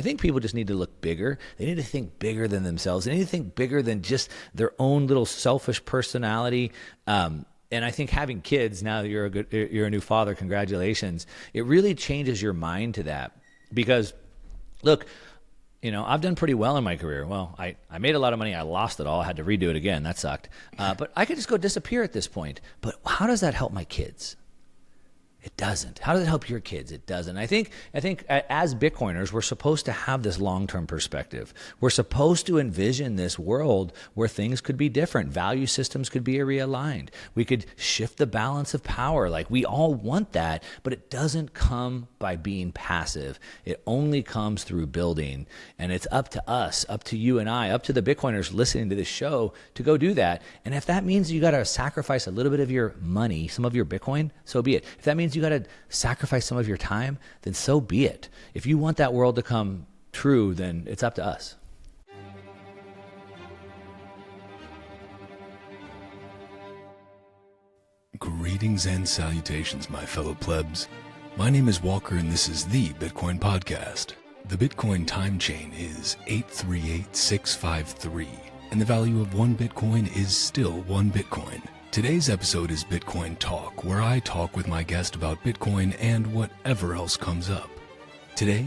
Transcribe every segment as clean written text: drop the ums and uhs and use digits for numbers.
I think people just need to look bigger. They need to think bigger than themselves. They need to think bigger than just their own little selfish personality. And I think having kids, now that you're a new father, congratulations. It really changes your mind to that. Because, look, I've done pretty well in my career. Well, I made a lot of money. I lost it all. I had to redo it again. That sucked. But I could just go disappear at this point. But how does that help my kids? It doesn't. How does it help your kids? It doesn't. I think as Bitcoiners, we're supposed to have this long-term perspective. We're supposed to envision this world where things could be different. Value systems could be realigned. We could shift the balance of power. Like, we all want that, but it doesn't come by being passive. It only comes through building. And it's up to us, up to you and I, up to the Bitcoiners listening to this show to go do that. And if that means you got to sacrifice a little bit of your money, some of your Bitcoin, so be it. If that means you got to sacrifice some of your time, then so be it. If you want that world to come true, then it's up to us. Greetings and salutations, my fellow plebs. My name is Walker, and this is the Bitcoin Podcast. The Bitcoin time chain is 838653, and the value of one Bitcoin is still one Bitcoin. Today's episode is Bitcoin Talk, where I talk with my guest about Bitcoin and whatever else comes up. Today,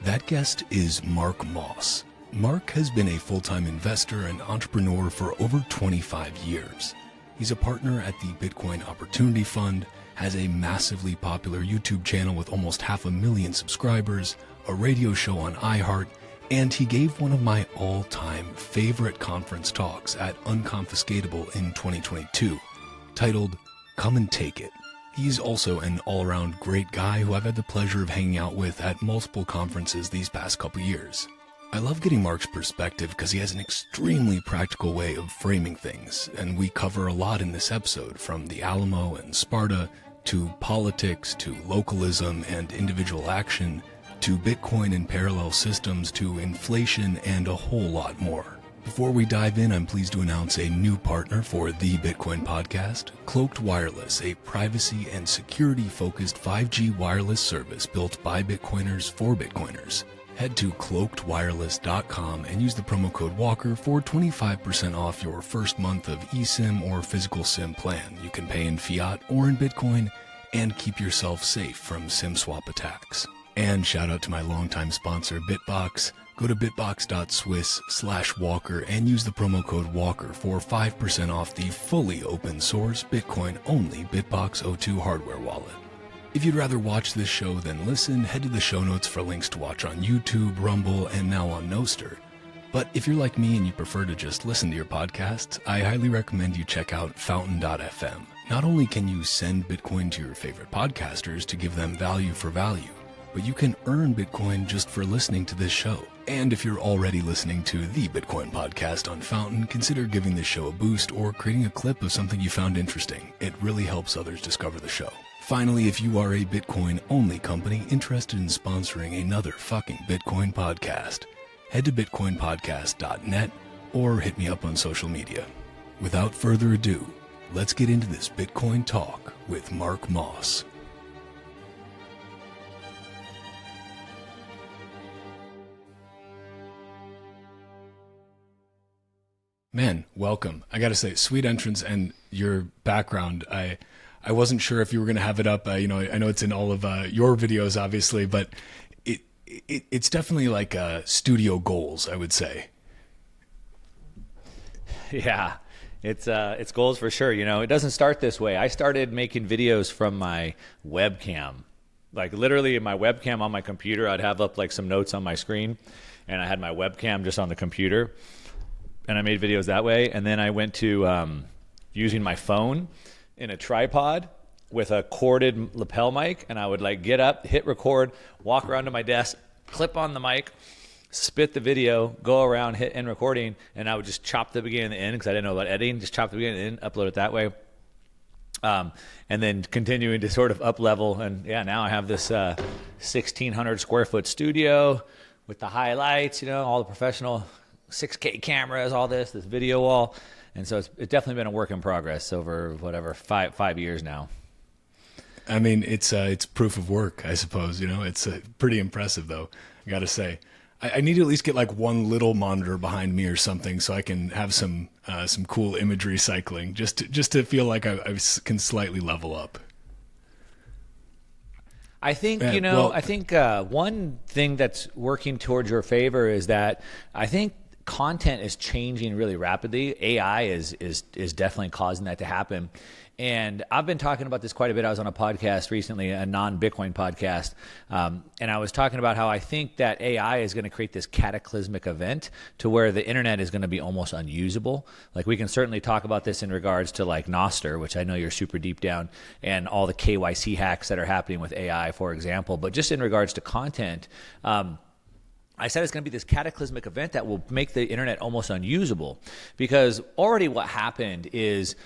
that guest is Mark Moss. Mark has been a full-time investor and entrepreneur for over 25 years. He's a partner at the Bitcoin Opportunity Fund, has a massively popular YouTube channel with almost 500,000 subscribers, a radio show on iHeart, and he gave one of my all-time favorite conference talks at Unconfiscatable in 2022, titled Come and Take It. He's also an all-around great guy who I've had the pleasure of hanging out with at multiple conferences these past couple years. I love getting Mark's perspective because he has an extremely practical way of framing things, and we cover a lot in this episode, from the Alamo and Sparta, to politics, to localism and individual action, to Bitcoin and parallel systems, to inflation, and a whole lot more. Before we dive in, I'm pleased to announce a new partner for the Bitcoin Podcast, Cloaked Wireless, a privacy and security-focused 5G wireless service built by Bitcoiners for Bitcoiners. Head to cloakedwireless.com and use the promo code WALKER for 25% off your first month of eSIM or physical SIM plan. You can pay in fiat or in Bitcoin and keep yourself safe from SIM swap attacks. And shout out to my longtime sponsor, Bitbox. Go to bitbox.swiss/Walker and use the promo code WALKER for 5% off the fully open source Bitcoin-only Bitbox02 hardware wallet. If you'd rather watch this show than listen, head to the show notes for links to watch on YouTube, Rumble, and now on Nostr. But if you're like me and you prefer to just listen to your podcasts, I highly recommend you check out Fountain.fm. Not only can you send Bitcoin to your favorite podcasters to give them value for value, but you can earn Bitcoin just for listening to this show. And if you're already listening to the Bitcoin Podcast on Fountain, consider giving this show a boost or creating a clip of something you found interesting. It really helps others discover the show. Finally, if you are a Bitcoin-only company interested in sponsoring another fucking Bitcoin podcast, head to bitcoinpodcast.net or hit me up on social media. Without further ado, let's get into this Bitcoin talk with Mark Moss. Man, welcome. I gotta say, sweet entrance, and your background. I wasn't sure if you were gonna have it up. I know it's in all of your videos, obviously, but it's definitely like studio goals, I would say. Yeah, it's goals for sure. It doesn't start this way. I started making videos from my webcam. Like literally, my webcam on my computer, I'd have up like some notes on my screen, and I had my webcam just on the computer. And I made videos that way. And then I went to using my phone in a tripod with a corded lapel mic. And I would like get up, hit record, walk around to my desk, clip on the mic, spit the video, go around, hit end recording. And I would just chop the beginning and the end because I didn't know about editing. Just chop the beginning and the end, upload it that way. And then continuing to sort of up level. And yeah, now I have this 1,600 square foot studio with the highlights, all the professional 6K cameras, all this video wall. And so it's definitely been a work in progress over whatever, five years now. I mean, it's proof of work, I suppose. It's pretty impressive, though, I got to say. I need to at least get like one little monitor behind me or something so I can have some cool imagery cycling just to feel like I can slightly level up. I think, one thing that's working towards your favor is that I think content is changing really rapidly. AI is definitely causing that to happen. And I've been talking about this quite a bit. I was on a podcast recently, a non-Bitcoin podcast, and I was talking about how I think that AI is going to create this cataclysmic event to where the internet is going to be almost unusable. Like, we can certainly talk about this in regards to like Nostr, which I know you're super deep down, and all the KYC hacks that are happening with AI, for example. But just in regards to content, I said it's going to be this cataclysmic event that will make the internet almost unusable, because already what happened is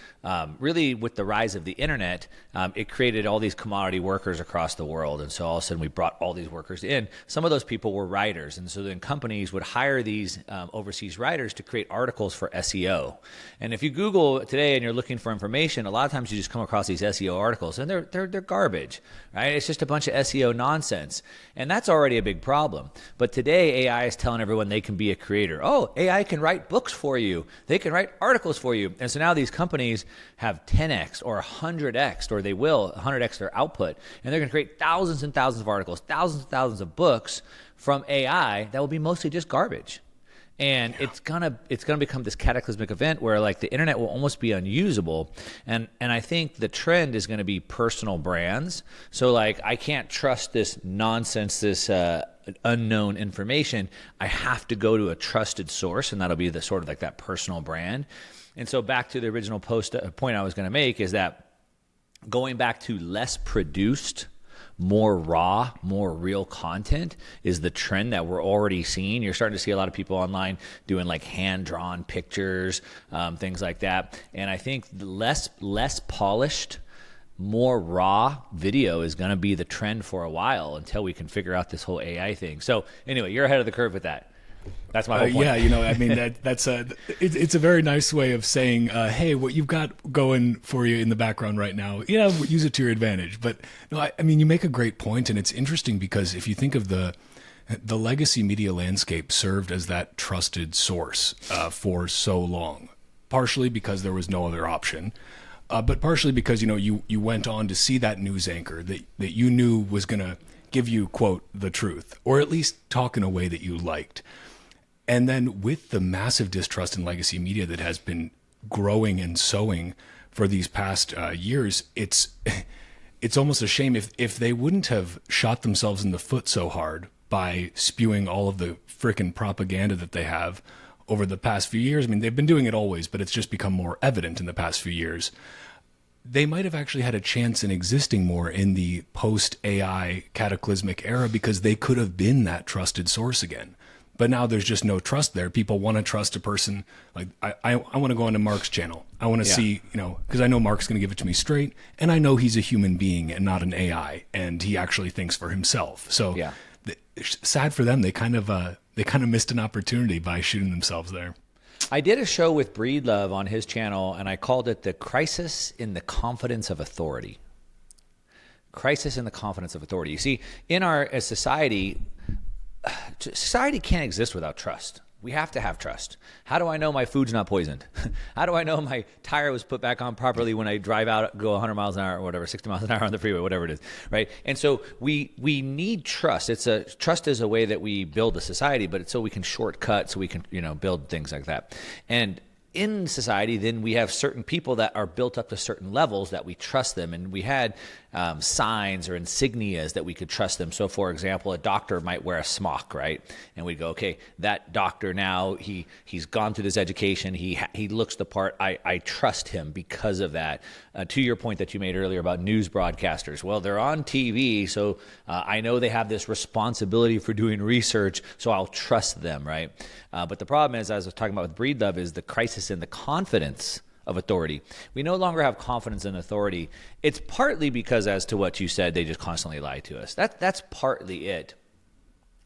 really with the rise of the internet, it created all these commodity workers across the world. And so all of a sudden we brought all these workers in. Some of those people were writers. And so then companies would hire these overseas writers to create articles for SEO. And if you Google today and you're looking for information, a lot of times you just come across these SEO articles and they're garbage, right? It's just a bunch of SEO nonsense. And that's already a big problem. But today, AI is telling everyone they can be a creator. Oh, AI can write books for you. They can write articles for you. And so now these companies have 10x or 100x, or they will 100x their output. And they're going to create thousands and thousands of articles, thousands and thousands of books from AI that will be mostly just garbage. And it's gonna become this cataclysmic event where like the internet will almost be unusable. And I think the trend is gonna be personal brands. So like, I can't trust this nonsense, this unknown information. I have to go to a trusted source, and that'll be the sort of like that personal brand. And so back to the original point I was gonna make is that going back to less produced, more raw, more real content is the trend that we're already seeing. You're starting to see a lot of people online doing like hand-drawn pictures, things like that. And I think less polished, more raw video is going to be the trend for a while until we can figure out this whole AI thing. So anyway, you're ahead of the curve with that. That's my whole point. Yeah, I mean, it's a very nice way of saying, hey, what you've got going for you in the background right now, use it to your advantage. But no, I mean, you make a great point, and it's interesting because if you think of the legacy media landscape served as that trusted source for so long, partially because there was no other option, but partially because you went on to see that news anchor that you knew was going to give you, quote, the truth, or at least talk in a way that you liked. And then with the massive distrust in legacy media that has been growing and sowing for these past years, it's almost a shame if they wouldn't have shot themselves in the foot so hard by spewing all of the frickin' propaganda that they have over the past few years. I mean, they've been doing it always, but it's just become more evident in the past few years. They might have actually had a chance in existing more in the post-AI cataclysmic era because they could have been that trusted source again. But now there's just no trust there. People want to trust a person. Like, I want to go onto Mark's channel. I want to see, because I know Mark's going to give it to me straight, and I know he's a human being and not an AI, and he actually thinks for himself. So sad for them. They kind of missed an opportunity by shooting themselves there. I did a show with Breedlove on his channel, and I called it The Crisis in the Confidence of Authority. Crisis in the Confidence of Authority. You see, in our society can't exist without trust. We have to have trust. How do I know my food's not poisoned? How do I know my tire was put back on properly when I drive out, go 100 miles an hour or whatever, 60 miles an hour on the freeway, whatever it is, right? And so we need trust. Trust is a way that we build a society, but it's so we can shortcut, so we can, build things like that. And in society, then we have certain people that are built up to certain levels that we trust them. And we had signs or insignias that we could trust them. So, for example, a doctor might wear a smock, right? And we'd go, okay, that doctor now, he's gone through this education. He looks the part. I trust him because of that. To your point that you made earlier about news broadcasters, well, they're on TV, so I know they have this responsibility for doing research, so I'll trust them, right? But the problem is, as I was talking about with Breedlove, is the crisis in the confidence of authority. We no longer have confidence in authority. It's partly because, as to what you said, they just constantly lie to us. That's partly it.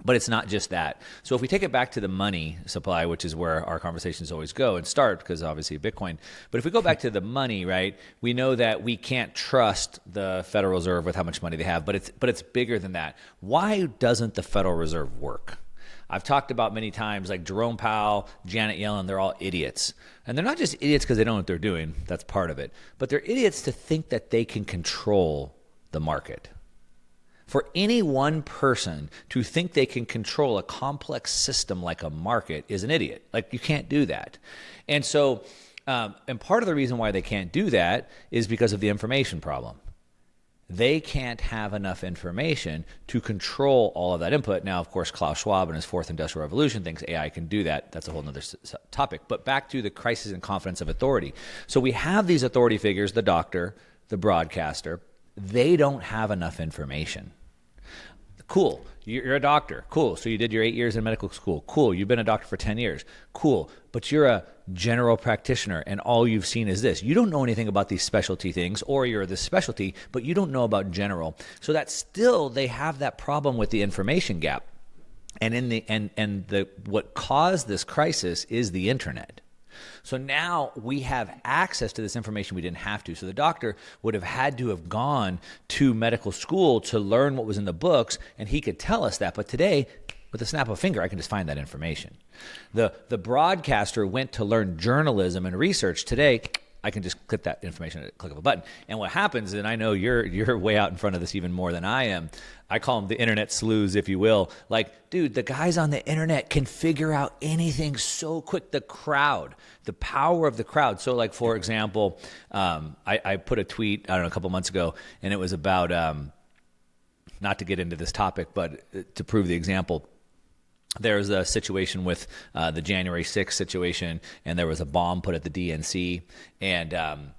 But it's not just that. So if we take it back to the money supply, which is where our conversations always go and start, because obviously Bitcoin. But if we go back to the money, right, we know that we can't trust the Federal Reserve with how much money they have, but it's bigger than that. Why doesn't the Federal Reserve work? I've talked about many times, like Jerome Powell, Janet Yellen, they're all idiots. And they're not just idiots because they don't know what they're doing. That's part of it. But they're idiots to think that they can control the market. For any one person to think they can control a complex system like a market is an idiot. Like, you can't do that. And so, and part of the reason why they can't do that is because of the information problem. They can't have enough information to control all of that input. Now, of course, Klaus Schwab in his fourth industrial revolution thinks AI can do that. That's a whole other topic. But back to the crisis and confidence of authority. So we have these authority figures, the doctor, the broadcaster. They don't have enough information. Cool. You're a doctor. Cool. So you did your 8 years in medical school. Cool. You've been a doctor for 10 years. Cool. But you're a general practitioner and all you've seen is this. You don't know anything about these specialty things, or you're the specialty, but you don't know about general. So that's still, they have that problem with the information gap. And what caused this crisis is the internet. So now we have access to this information we didn't have to. So the doctor would have had to have gone to medical school to learn what was in the books, and he could tell us that. But today, with a snap of a finger, I can just find that information. The broadcaster went to learn journalism and research. Today, I can just click that information at a click of a button. And what happens, and I know you're way out in front of this even more than I am, I call them the internet sleuths, if you will. Like, dude, the guys on the internet can figure out anything so quick. The crowd, the power of the crowd. So, like, for example, I put a tweet, I don't know, a couple months ago, and it was about, not to get into this topic, but to prove the example. There's a situation with the January 6th situation, and there was a bomb put at the DNC, and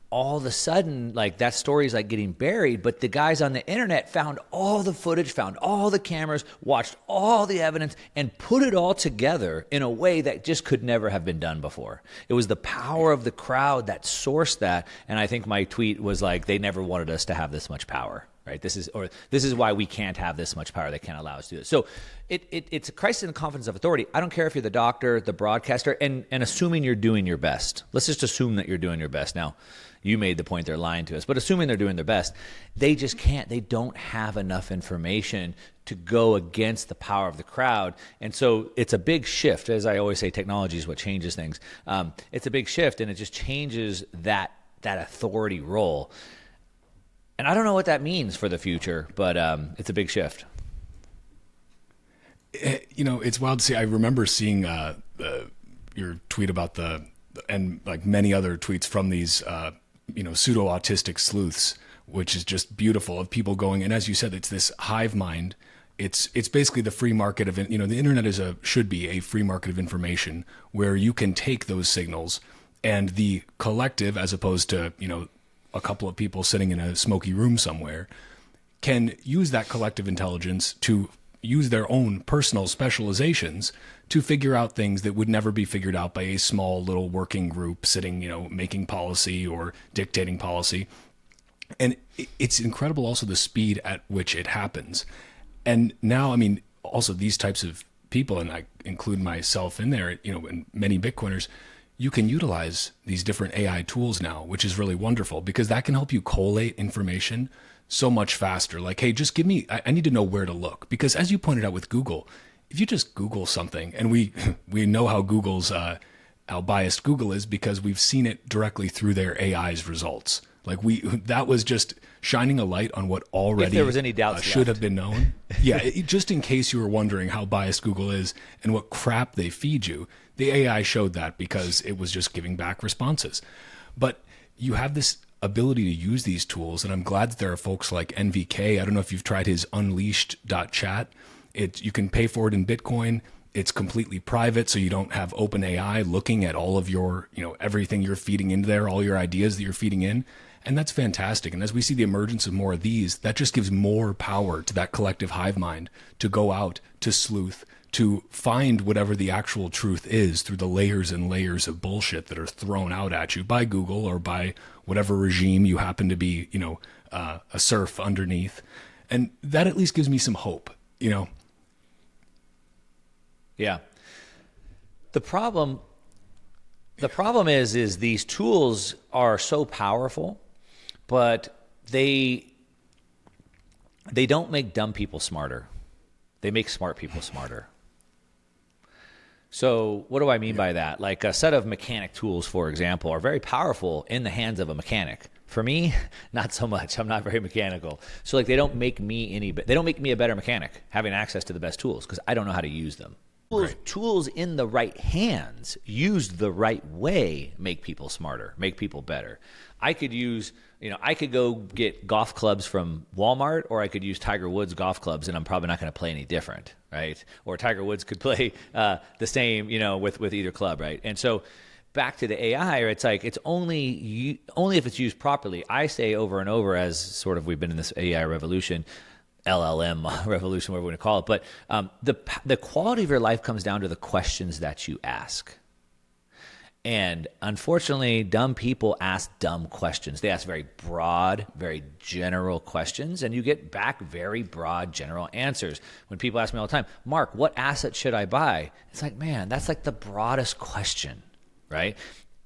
all of a sudden, like, that story's like getting buried, but the guys on the internet found all the footage, found all the cameras, watched all the evidence, and put it all together in a way that just could never have been done before. It was the power of the crowd that sourced that, and I think my tweet was like, they never wanted us to have this much power. Right. This is why we can't have this much power. They can't allow us to do it. So it's a crisis in confidence of authority. I don't care if you're the doctor, the broadcaster, and assuming you're doing your best. Let's just assume that you're doing your best. Now, you made the point they're lying to us, but assuming they're doing their best, they just can't. They don't have enough information to go against the power of the crowd. And so it's a big shift. As I always say, technology is what changes things. It's a big shift, and it just changes that authority role. And I don't know what that means for the future, but it's a big shift. You know, it's wild to see. I remember seeing your tweet about and like many other tweets from these, pseudo-autistic sleuths, which is just beautiful, of people going. And as you said, it's this hive mind. It's basically the free market of, the internet should be a free market of information where you can take those signals and the collective, as opposed to, a couple of people sitting in a smoky room somewhere, can use that collective intelligence to use their own personal specializations to figure out things that would never be figured out by a small little working group sitting, making policy or dictating policy. And it's incredible also the speed at which it happens. And now, also these types of people, and I include myself in there, and many Bitcoiners, you can utilize these different AI tools now, which is really wonderful because that can help you collate information so much faster. Like, hey, just give me, I need to know where to look. Because as you pointed out with Google, if you just Google something, and we know how how biased Google is because we've seen it directly through their AI's results. Like that was just shining a light on what already if there was any doubts should have been known. Yeah, just in case you were wondering how biased Google is and what crap they feed you, the AI showed that because it was just giving back responses. But you have this ability to use these tools, and I'm glad that there are folks like NVK. I don't know if you've tried his unleashed.chat. You can pay for it in Bitcoin. It's completely private, so you don't have OpenAI looking at all of your, everything you're feeding into there, all your ideas that you're feeding in. And that's fantastic. And as we see the emergence of more of these, that just gives more power to that collective hive mind to go out, to sleuth, to find whatever the actual truth is through the layers and layers of bullshit that are thrown out at you by Google or by whatever regime you happen to be, a serf underneath. And that at least gives me some hope, Yeah. The problem is these tools are so powerful, but they don't make dumb people smarter. They make smart people smarter. So what do I mean by that? Like a set of mechanic tools, for example, are very powerful in the hands of a mechanic. For me, not so much. I'm not very mechanical. So like they don't make me a better mechanic having access to the best tools because I don't know how to use them. Right. Tools in the right hands, used the right way, make people smarter, make people better. I could go get golf clubs from Walmart, or I could use Tiger Woods golf clubs, and I'm probably not going to play any different, right? Or Tiger Woods could play the same, with either club, right? And so back to the AI, it's like it's only if it's used properly. I say over and over, as sort of we've been in this AI revolution, LLM revolution, whatever we want to call it. But the quality of your life comes down to the questions that you ask. And unfortunately, dumb people ask dumb questions. They ask very broad, very general questions, and you get back very broad, general answers. When people ask me all the time, Mark, what asset should I buy? It's like, man, that's like the broadest question, right?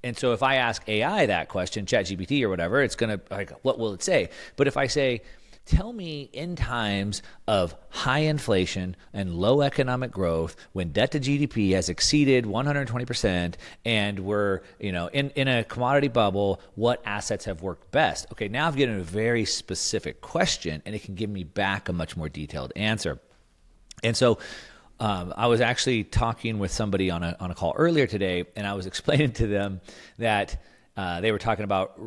And so if I ask AI that question, ChatGPT or whatever, it's going to, like, what will it say? But if I say, tell me in times of high inflation and low economic growth, when debt to GDP has exceeded 120% and we're in a commodity bubble, what assets have worked best? Okay, now I've given a very specific question and it can give me back a much more detailed answer. And so I was actually talking with somebody on a call earlier today, and I was explaining to them that they were talking about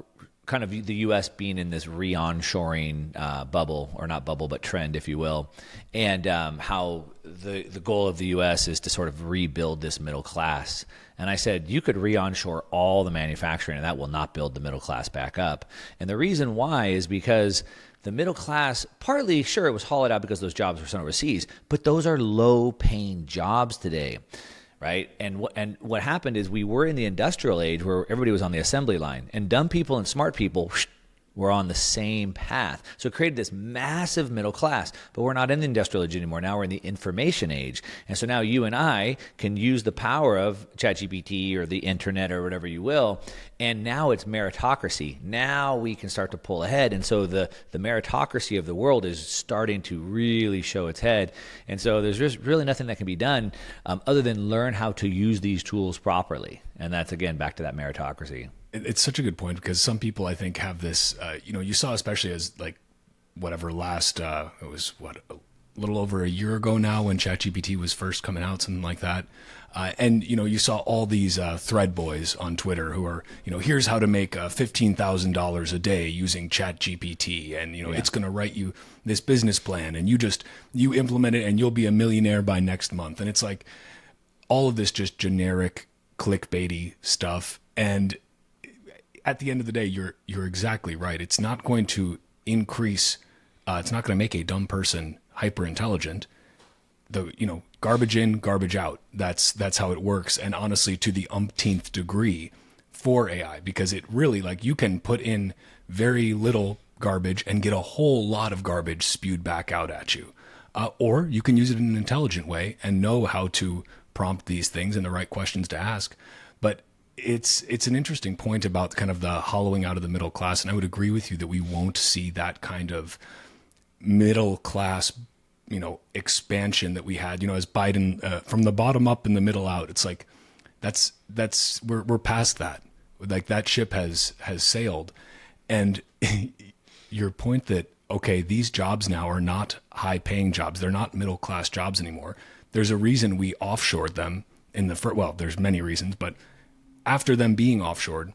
kind of the U.S. being in this re-onshoring bubble, or not bubble, but trend, if you will, and how the goal of the U.S. is to sort of rebuild this middle class. And I said, you could re-onshore all the manufacturing, and that will not build the middle class back up. And the reason why is because the middle class, partly, sure, it was hollowed out because those jobs were sent overseas, but those are low-paying jobs today. Right. And what happened is we were in the industrial age where everybody was on the assembly line, and dumb people and smart people were on the same path. So it created this massive middle class, but we're not in the industrial age anymore. Now we're in the information age. And so now you and I can use the power of ChatGPT or the internet or whatever you will. And now it's meritocracy. Now we can start to pull ahead. And so the meritocracy of the world is starting to really show its head. And so there's just really nothing that can be done other than learn how to use these tools properly. And that's, again, back to that meritocracy. It's such a good point, because some people, I think, have this, you saw, especially as like whatever last, it was a little over a year ago now when ChatGPT was first coming out, something like that. And you saw all these thread boys on Twitter who are, here's how to make $15,000 a day using ChatGPT. And, it's going to write you this business plan, and you implement it and you'll be a millionaire by next month. And it's like all of this just generic clickbaity stuff. And at the end of the day, you're exactly right. It's not going to increase. It's not going to make a dumb person hyper intelligent. Garbage in, garbage out. That's how it works. And honestly, to the umpteenth degree for AI, because it really, like, you can put in very little garbage and get a whole lot of garbage spewed back out at you. Or you can use it in an intelligent way and know how to prompt these things and the right questions to ask. But it's an interesting point about kind of the hollowing out of the middle class. And I would agree with you that we won't see that kind of middle class, expansion that we had, as Biden, from the bottom up and the middle out. It's like, we're past that. Like, that ship has sailed. And your point that, okay, these jobs now are not high paying jobs. They're not middle class jobs anymore. There's a reason we offshored them in the first, well, there's many reasons, but after them being offshored,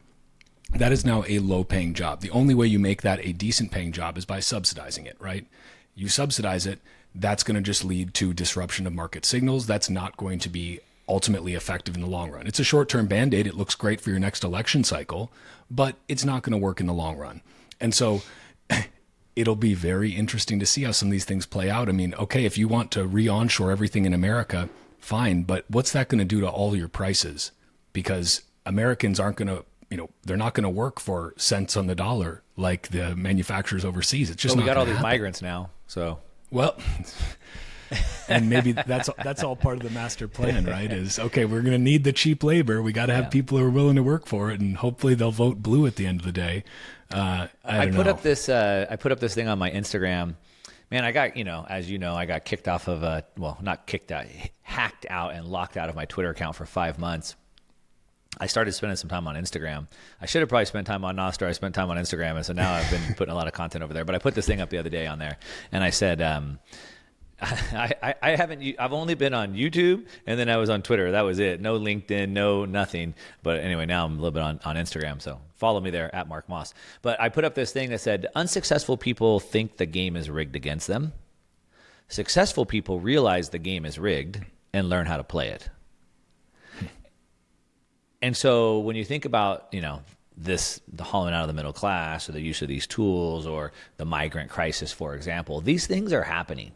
that is now a low-paying job. The only way you make that a decent-paying job is by subsidizing it, right? You subsidize it, that's going to just lead to disruption of market signals. That's not going to be ultimately effective in the long run. It's a short-term Band-Aid. It looks great for your next election cycle, but it's not going to work in the long run. And so it'll be very interesting to see how some of these things play out. I mean, okay, if you want to re-onshore everything in America, fine, but what's that going to do to all your prices? Because Americans aren't going to, they're not going to work for cents on the dollar like the manufacturers overseas. It's just we got all these migrants now, so well, and maybe that's all part of the master plan, right? Is okay, we're going to need the cheap labor. We got to have people who are willing to work for it, and hopefully they'll vote blue at the end of the day. I put up this thing on my Instagram Man, I got, as you know, I got kicked off of not kicked out, hacked out and locked out of my Twitter account for 5 months. I started spending some time on Instagram. I should have probably spent time on Nostr. I spent time on Instagram, and so now I've been putting a lot of content over there. But I put this thing up the other day on there, and I said, I've only been on YouTube, and then I was on Twitter. That was it. No LinkedIn, no nothing. But anyway, now I'm a little bit on Instagram, so follow me there at Mark Moss. But I put up this thing that said, unsuccessful people think the game is rigged against them. Successful people realize the game is rigged and learn how to play it. And so when you think about, the hollowing out of the middle class, or the use of these tools, or the migrant crisis, for example, these things are happening.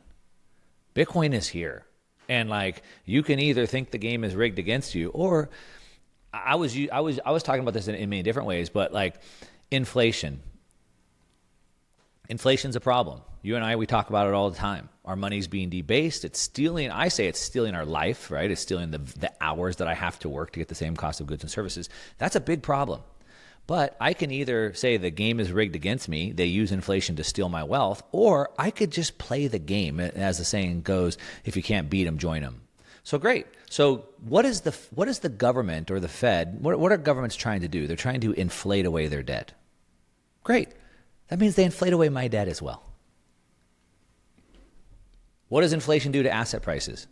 Bitcoin is here. And you can either think the game is rigged against you, or I was talking about this in many different ways, but inflation. Inflation's a problem. You and I, we talk about it all the time. Our money's being debased. It's stealing. I say it's stealing our life, right? It's stealing the hours that I have to work to get the same cost of goods and services. That's a big problem. But I can either say the game is rigged against me, they use inflation to steal my wealth, or I could just play the game. As the saying goes, if you can't beat them, join them. So great. So what is the government or the Fed, what are governments trying to do? They're trying to inflate away their debt. Great. That means they inflate away my debt as well. What does inflation do to asset prices?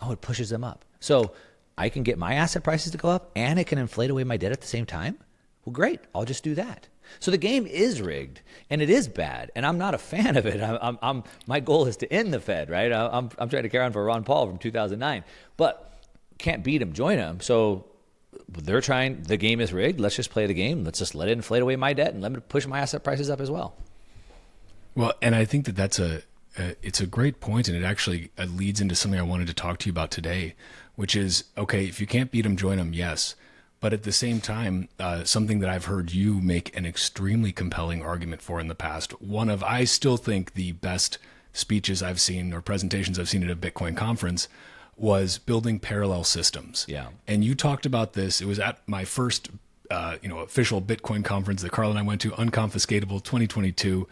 Oh, it pushes them up. So I can get my asset prices to go up, and it can inflate away my debt at the same time? Well, great. I'll just do that. So the game is rigged, and it is bad, and I'm not a fan of it. My goal is to end the Fed, right? I'm trying to carry on for Ron Paul from 2009, but can't beat him, join him. So they're trying. The game is rigged. Let's just play the game. Let's just let it inflate away my debt and let me push my asset prices up as well. Well, and I think that's it's a great point, and it actually leads into something I wanted to talk to you about today, which is, okay, if you can't beat them, join them, yes. But at the same time, something that I've heard you make an extremely compelling argument for in the past, I still think the best speeches I've seen or presentations I've seen at a Bitcoin conference was building parallel systems. Yeah. And you talked about this. It was at my first official Bitcoin conference that Carl and I went to, Unconfiscatable 2022.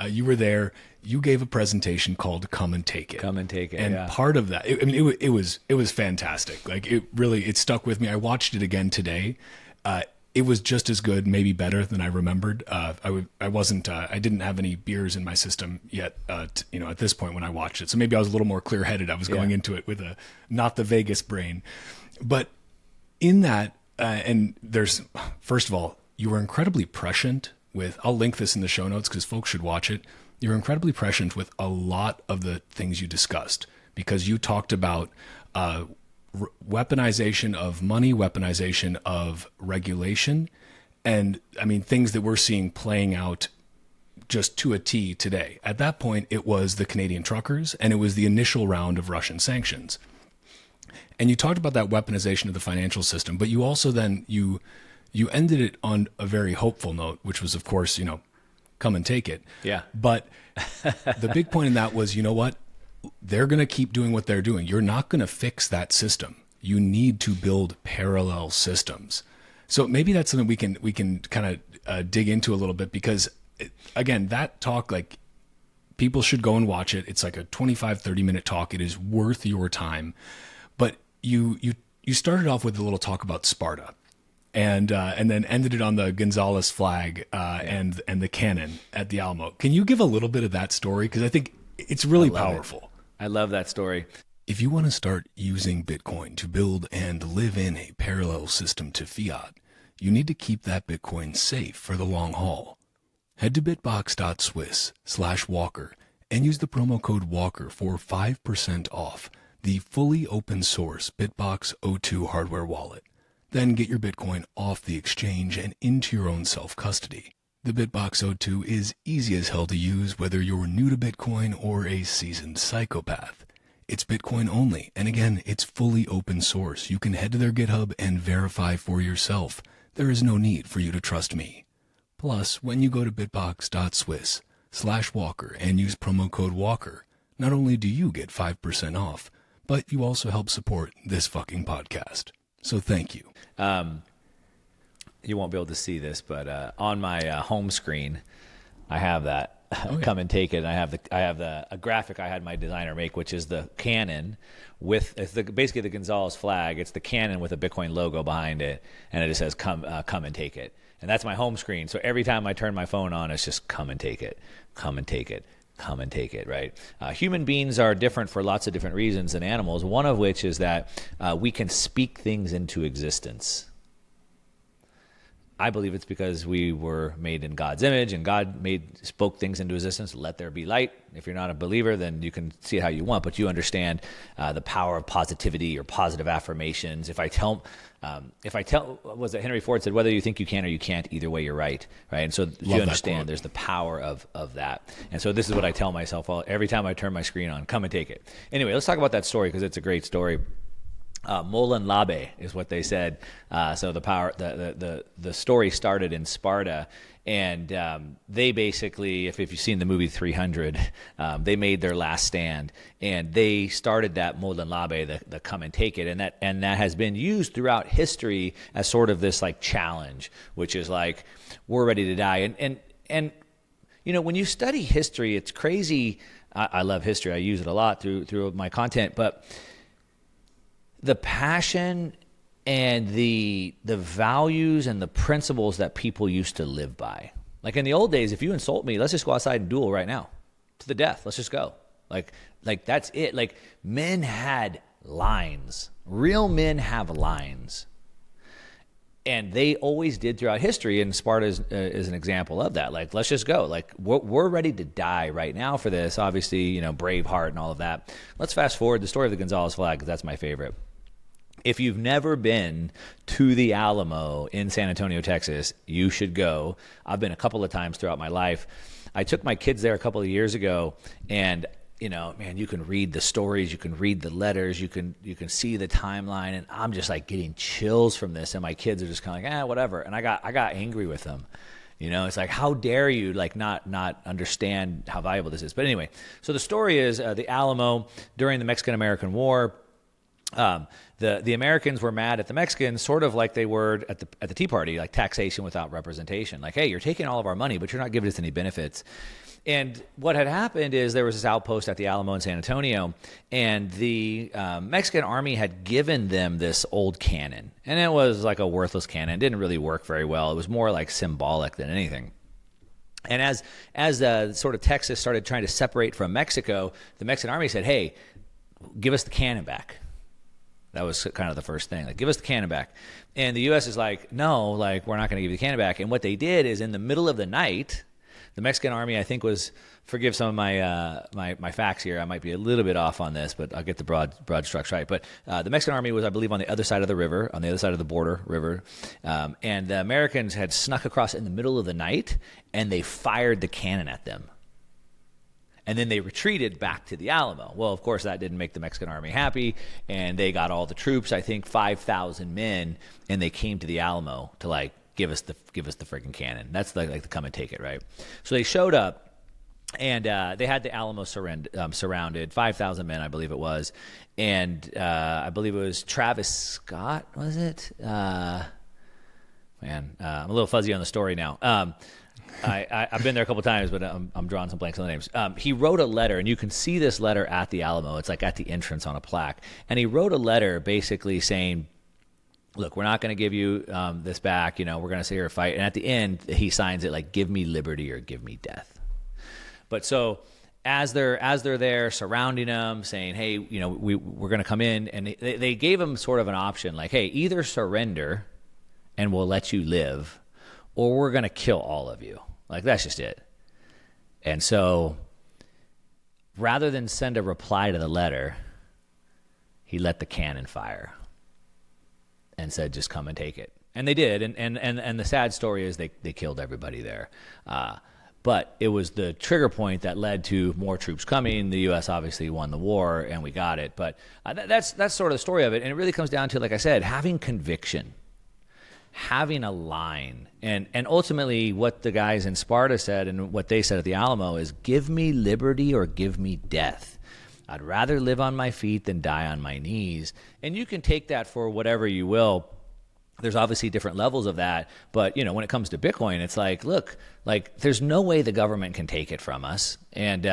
You were there. You gave a presentation called "Come and Take It." Come and take it. And part of that, it was fantastic. It stuck with me. I watched it again today. It was just as good, maybe better than I remembered. I didn't have any beers in my system yet. At this point when I watched it, so maybe I was a little more clear-headed. I was going into it with not the Vegas brain, but in that, and there's, first of all, you were incredibly prescient with. I'll link this in the show notes because folks should watch it. You're incredibly prescient with a lot of the things you discussed, because you talked about weaponization of money, weaponization of regulation, and things that we're seeing playing out just to a T today. At that point, it was the Canadian truckers, and it was the initial round of Russian sanctions. And you talked about that weaponization of the financial system, but you also then you ended it on a very hopeful note, which was, of course, come and take it. Yeah. But the big point in that was, you know what? They're going to keep doing what they're doing. You're not going to fix that system. You need to build parallel systems. So maybe that's something we can kind of dig into a little bit, because again, that talk, people should go and watch it. It's like a 25-30 minute talk. It is worth your time. But you started off with a little talk about Sparta. And then ended it on the Gonzalez flag and the cannon at the Alamo. Can you give a little bit of that story? Because I think it's really powerful. I love that story. If you want to start using Bitcoin to build and live in a parallel system to fiat, you need to keep that Bitcoin safe for the long haul. Head to bitbox.swiss/Walker and use the promo code Walker for 5% off the fully open source Bitbox O2 hardware wallet. Then get your Bitcoin off the exchange and into your own self-custody. The Bitbox O2 is easy as hell to use, whether you're new to Bitcoin or a seasoned psychopath. It's Bitcoin only, and again, it's fully open source. You can head to their GitHub and verify for yourself. There is no need for you to trust me. Plus, when you go to bitbox.swiss/Walker and use promo code Walker, not only do you get 5% off, but you also help support this fucking podcast. So thank you. You won't be able to see this, but on my home screen, I have that. come and take it. And I have a graphic I had my designer make, which is the cannon with basically the Gonzalez flag. It's the cannon with a Bitcoin logo behind it, and it just says come and take it. And that's my home screen. So every time I turn my phone on, it's just come and take it, come and take it, come and take it, right? Human beings are different for lots of different reasons than animals, one of which is that we can speak things into existence. I believe it's because we were made in God's image, and God spoke things into existence. Let there be light. If you're not a believer, then you can see it how you want, but you understand the power of positivity or positive affirmations. If I tell, was it Henry Ford said, whether you think you can or you can't, either way you're right, right? And so you understand there's the power of that. And so this is what I tell myself every time I turn my screen on: come and take it. Anyway, let's talk about that story because it's a great story. Molen Labe is what they said. So the story started in Sparta, and they basically, if you've seen the movie 300, they made their last stand, and they started that Molen Labe, the come and take it, and that has been used throughout history as sort of this like challenge, which is like we're ready to die, and you know, when you study history, it's crazy. I love history. I use it a lot through my content, but the passion and the values and the principles that people used to live by. Like in the old days, if you insult me, let's just go outside and duel right now to the death. Let's just go. Like that's it. Like men had lines. Real men have lines. And they always did throughout history, and Sparta is an example of that. Like, let's just go. Like, we're ready to die right now for this. Obviously, you know, Braveheart and all of that. Let's fast forward the story of the Gonzalez flag, because that's my favorite. If you've never been to the Alamo in San Antonio, Texas, you should go. I've been a couple of times throughout my life. I took my kids there a couple of years ago, and you know, man, you can read the stories, you can read the letters, you can see the timeline, and I'm just like getting chills from this, and my kids are just kind of like, whatever. And I got angry with them. You know, it's like, how dare you like not understand how valuable this is? But anyway, so the story is the Alamo during the Mexican-American War. The Americans were mad at the Mexicans, sort of like they were at the Tea Party, like taxation without representation. Like, hey, you're taking all of our money, but you're not giving us any benefits. And what had happened is there was this outpost at the Alamo in San Antonio, and the Mexican army had given them this old cannon. And it was like a worthless cannon. It didn't really work very well. It was more like symbolic than anything. And as sort of Texas started trying to separate from Mexico, the Mexican army said, hey, give us the cannon back. That was kind of the first thing. Like, give us the cannon back. And the U.S. is like, no, like, we're not going to give you the cannon back. And what they did is in the middle of the night, the Mexican army, I think, was, forgive some of my facts here, I might be a little bit off on this, but I'll get the broad strokes right. But the Mexican army was, I believe, on the other side of the river, on the other side of the border river. And the Americans had snuck across in the middle of the night, and they fired the cannon at them. And then they retreated back to the Alamo. Well, of course, that didn't make the Mexican army happy, and they got all the troops, I think 5,000 men, and they came to the Alamo to like give us the freaking cannon. That's like the come and take it, right? So they showed up, and they had the Alamo surrounded, 5,000 men, I believe it was, and I believe it was Travis Scott, was it? I'm a little fuzzy on the story now. I've been there a couple times, but I'm drawing some blanks on the names. He wrote a letter, and you can see this letter at the Alamo. It's like at the entrance on a plaque. And he wrote a letter basically saying, look, we're not going to give you this back. You know, we're going to sit here and fight. And at the end, he signs it like, give me liberty or give me death. But so as they're there surrounding him, saying, hey, you know, we're going to come in. And they gave him sort of an option like, hey, either surrender and we'll let you live, or we're going to kill all of you. Like, that's just it. And so rather than send a reply to the letter, he let the cannon fire and said, just come and take it. And they did. And the sad story is they killed everybody there. But it was the trigger point that led to more troops coming. The U.S. obviously won the war, and we got it. But that's sort of the story of it. And it really comes down to, like I said, having conviction, having a line. And ultimately what the guys in Sparta said and what they said at the Alamo is, give me liberty or give me death. I'd rather live on my feet than die on my knees. And you can take that for whatever you will. There's obviously different levels of that, but when it comes to Bitcoin, it's like, look, like there's no way the government can take it from us. And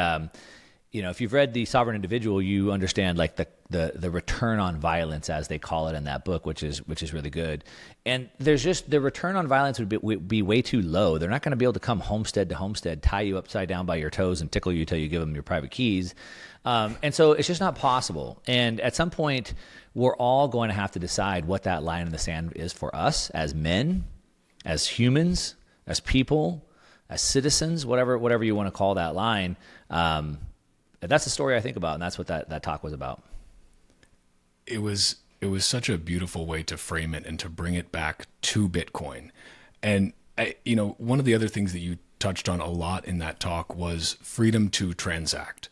if you've read The Sovereign Individual, you understand like the return on violence, as they call it in that book, which is really good. And there's just the return on violence would be way too low. They're not going to be able to come homestead to homestead, tie you upside down by your toes, and tickle you till you give them your private keys. And so it's just not possible. And at some point, we're all going to have to decide what that line in the sand is for us as men, as humans, as people, as citizens, whatever you want to call that line. That's the story I think about, and that's what that talk was about. It was such a beautiful way to frame it and to bring it back to Bitcoin. And one of the other things that you touched on a lot in that talk was freedom to transact.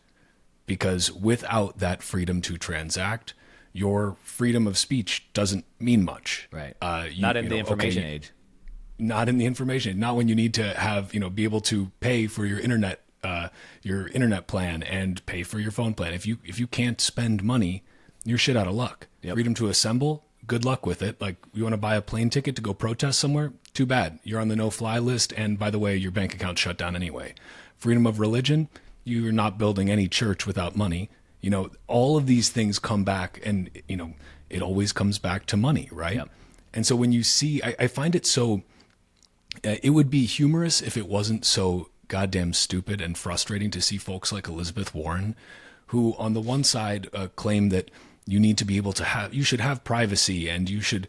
Because without that freedom to transact, your freedom of speech doesn't mean much. Right. Not in the information age. Not in the information. Not when you need to have, be able to pay for your internet plan and pay for your phone plan. If you can't spend money, you're shit out of luck. Yep. Freedom to assemble, good luck with it. Like, you want to buy a plane ticket to go protest somewhere? Too bad. You're on the no-fly list, and by the way, your bank account's shut down anyway. Freedom of religion, you're not building any church without money. All of these things come back, and, it always comes back to money, right? Yep. And so when you see, I find it so, it would be humorous if it wasn't so goddamn stupid and frustrating to see folks like Elizabeth Warren, who on the one side claim that you need to be able to you should have privacy, and you should,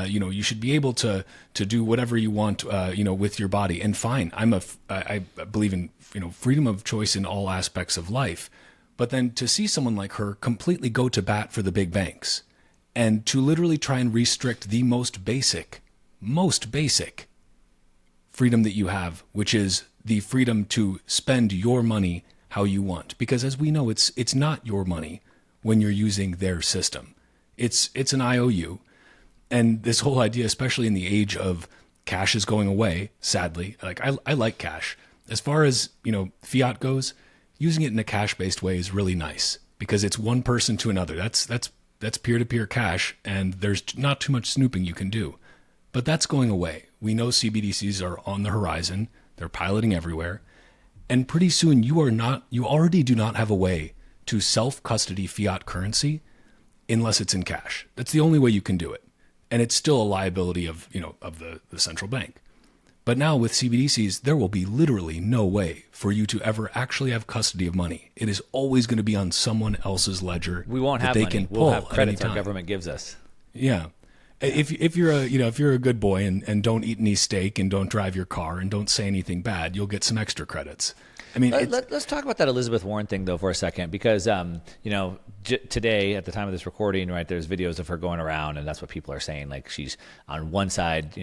you should be able to do whatever you want, with your body. And fine, I believe in, freedom of choice in all aspects of life. But then to see someone like her completely go to bat for the big banks and to literally try and restrict the most basic freedom that you have, which is the freedom to spend your money how you want. Because as we know, it's not your money when you're using their system. It's an IOU. And this whole idea, especially in the age of cash is going away, sadly, like I like cash. As far as, fiat goes, using it in a cash-based way is really nice because it's one person to another. That's peer-to-peer cash, and there's not too much snooping you can do. But that's going away. We know CBDCs are on the horizon. They're piloting everywhere. And pretty soon you already do not have a way to self-custody fiat currency unless it's in cash. That's the only way you can do it. And it's still a liability of the central bank. But now with CBDCs, there will be literally no way for you to ever actually have custody of money. It is always going to be on someone else's ledger. We won't have money. We'll have credits our government gives us. Yeah. If you're a good boy and don't eat any steak and don't drive your car and don't say anything bad, you'll get some extra credits. I mean, let's talk about that Elizabeth Warren thing though for a second, because today at the time of this recording, right, there's videos of her going around, and that's what people are saying, like she's on one side,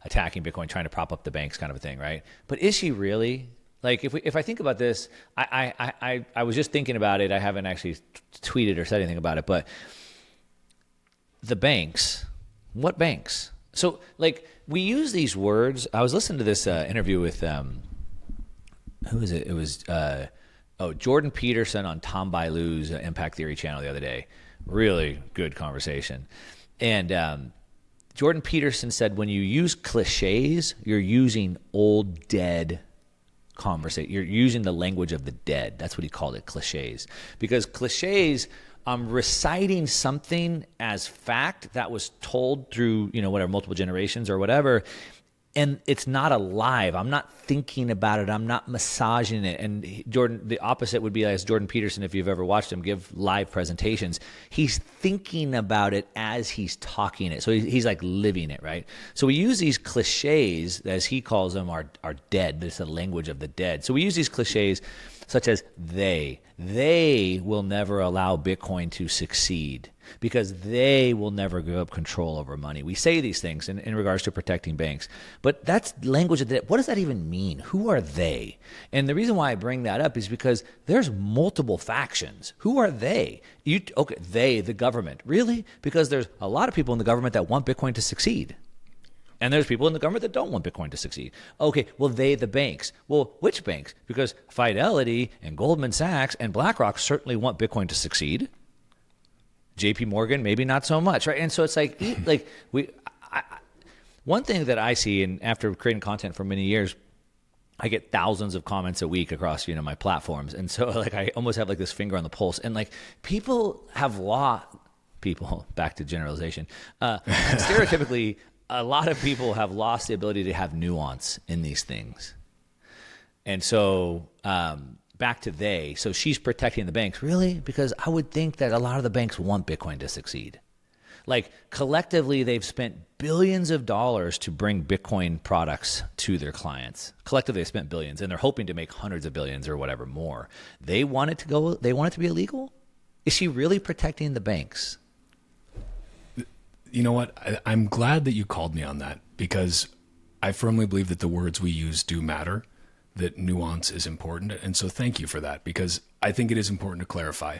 attacking Bitcoin, trying to prop up the banks, kind of a thing, right? But is she really? Like, if I think about this, I was just thinking about it. I haven't actually tweeted or said anything about it, but the banks. What banks? So, like, we use these words. I was listening to this interview with, who is it? It was, Jordan Peterson on Tom Bailou's Impact Theory channel the other day. Really good conversation. And Jordan Peterson said, when you use cliches, you're using old, dead conversation. You're using the language of the dead. That's what he called it, cliches. Because cliches, reciting something as fact that was told through, multiple generations or whatever, and it's not alive. I'm not thinking about it. I'm not massaging it. And Jordan, the opposite would be as Jordan Peterson, if you've ever watched him give live presentations, he's thinking about it as he's talking it. So he's like living it, right? So we use these cliches, as he calls them, are dead. This is the language of the dead. So we use these cliches such as they will never allow Bitcoin to succeed because they will never give up control over money. We say these things in regards to protecting banks, but that's language of the dead. What does that even mean? Who are they? And the reason why I bring that up is because there's multiple factions. Who are they? They, the government. Really? Because there's a lot of people in the government that want Bitcoin to succeed. And there's people in the government that don't want Bitcoin to succeed. Okay, well, they, the banks. Well, which banks? Because Fidelity and Goldman Sachs and BlackRock certainly want Bitcoin to succeed. JP Morgan, maybe not so much, right? And so it's like One thing that I see, and after creating content for many years, I get thousands of comments a week across, my platforms. And so like I almost have like this finger on the pulse. And like people, back to generalization, stereotypically, a lot of people have lost the ability to have nuance in these things. And so back to so she's protecting the banks. Really? Because I would think that a lot of the banks want Bitcoin to succeed. Like collectively, they've spent billions of dollars to bring Bitcoin products to their clients. Collectively, they spent billions, and they're hoping to make hundreds of billions or whatever more. They want it to be illegal? Is she really protecting the banks? You know what? I'm glad that you called me on that, because I firmly believe that the words we use do matter, that nuance is important. And so thank you for that, because I think it is important to clarify.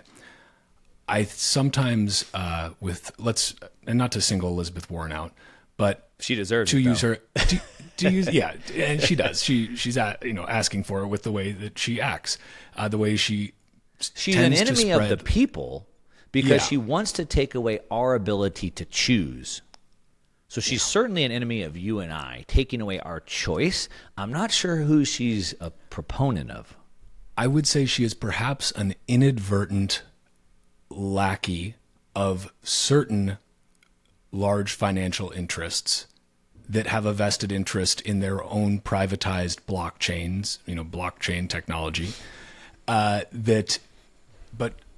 I sometimes and not to single Elizabeth Warren out, but she deserves to it, use her to use and she does. She's asking for it with the way that she acts, the way she's an enemy of the people because she wants to take away our ability to choose. So she's certainly an enemy of you and I, taking away our choice. I'm not sure who she's a proponent of. I would say she is perhaps an inadvertent lackey of certain large financial interests that have a vested interest in their own privatized blockchains, blockchain technology. But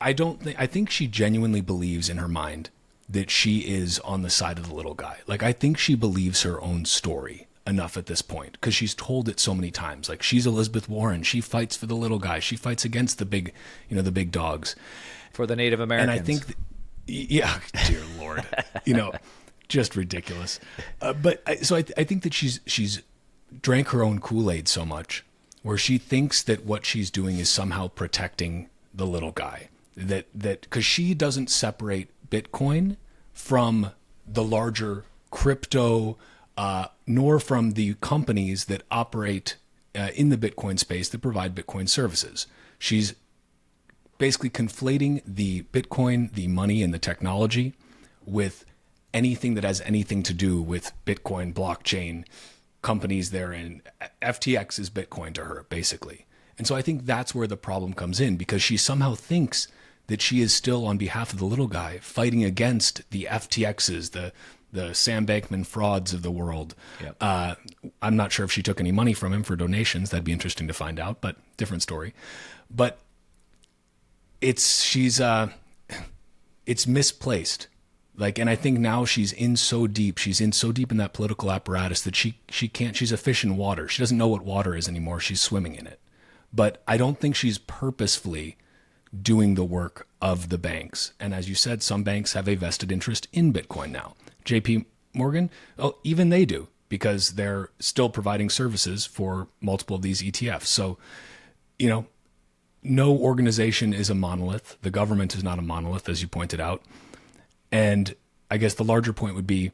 I think she genuinely believes in her mind that she is on the side of the little guy. Like, I think she believes her own story enough at this point, because she's told it so many times. Like, she's Elizabeth Warren. She fights for the little guy. She fights against the big dogs. For the Native Americans. And I think, dear Lord, just ridiculous. So I think that she's drank her own Kool-Aid so much, where she thinks that what she's doing is somehow protecting the little guy. That because she doesn't separate Bitcoin from the larger crypto, nor from the companies that operate in the Bitcoin space that provide Bitcoin services. She's basically conflating the Bitcoin, the money, and the technology with anything that has anything to do with Bitcoin, blockchain, companies therein. FTX is Bitcoin to her, basically. And so I think that's where the problem comes in, because she somehow thinks that she is still, on behalf of the little guy, fighting against the FTXs, the Sam Bankman frauds of the world. Yep. I'm not sure if she took any money from him for donations. That'd be interesting to find out, but different story. But it's misplaced. Like, and I think now she's in so deep in that political apparatus that she can't, she's a fish in water. She doesn't know what water is anymore. She's swimming in it. But I don't think she's purposefully doing the work of the banks. And as you said, some banks have a vested interest in Bitcoin now. JP Morgan, even they do, because they're still providing services for multiple of these ETFs. So, no organization is a monolith. The government is not a monolith, as you pointed out. And I guess the larger point would be,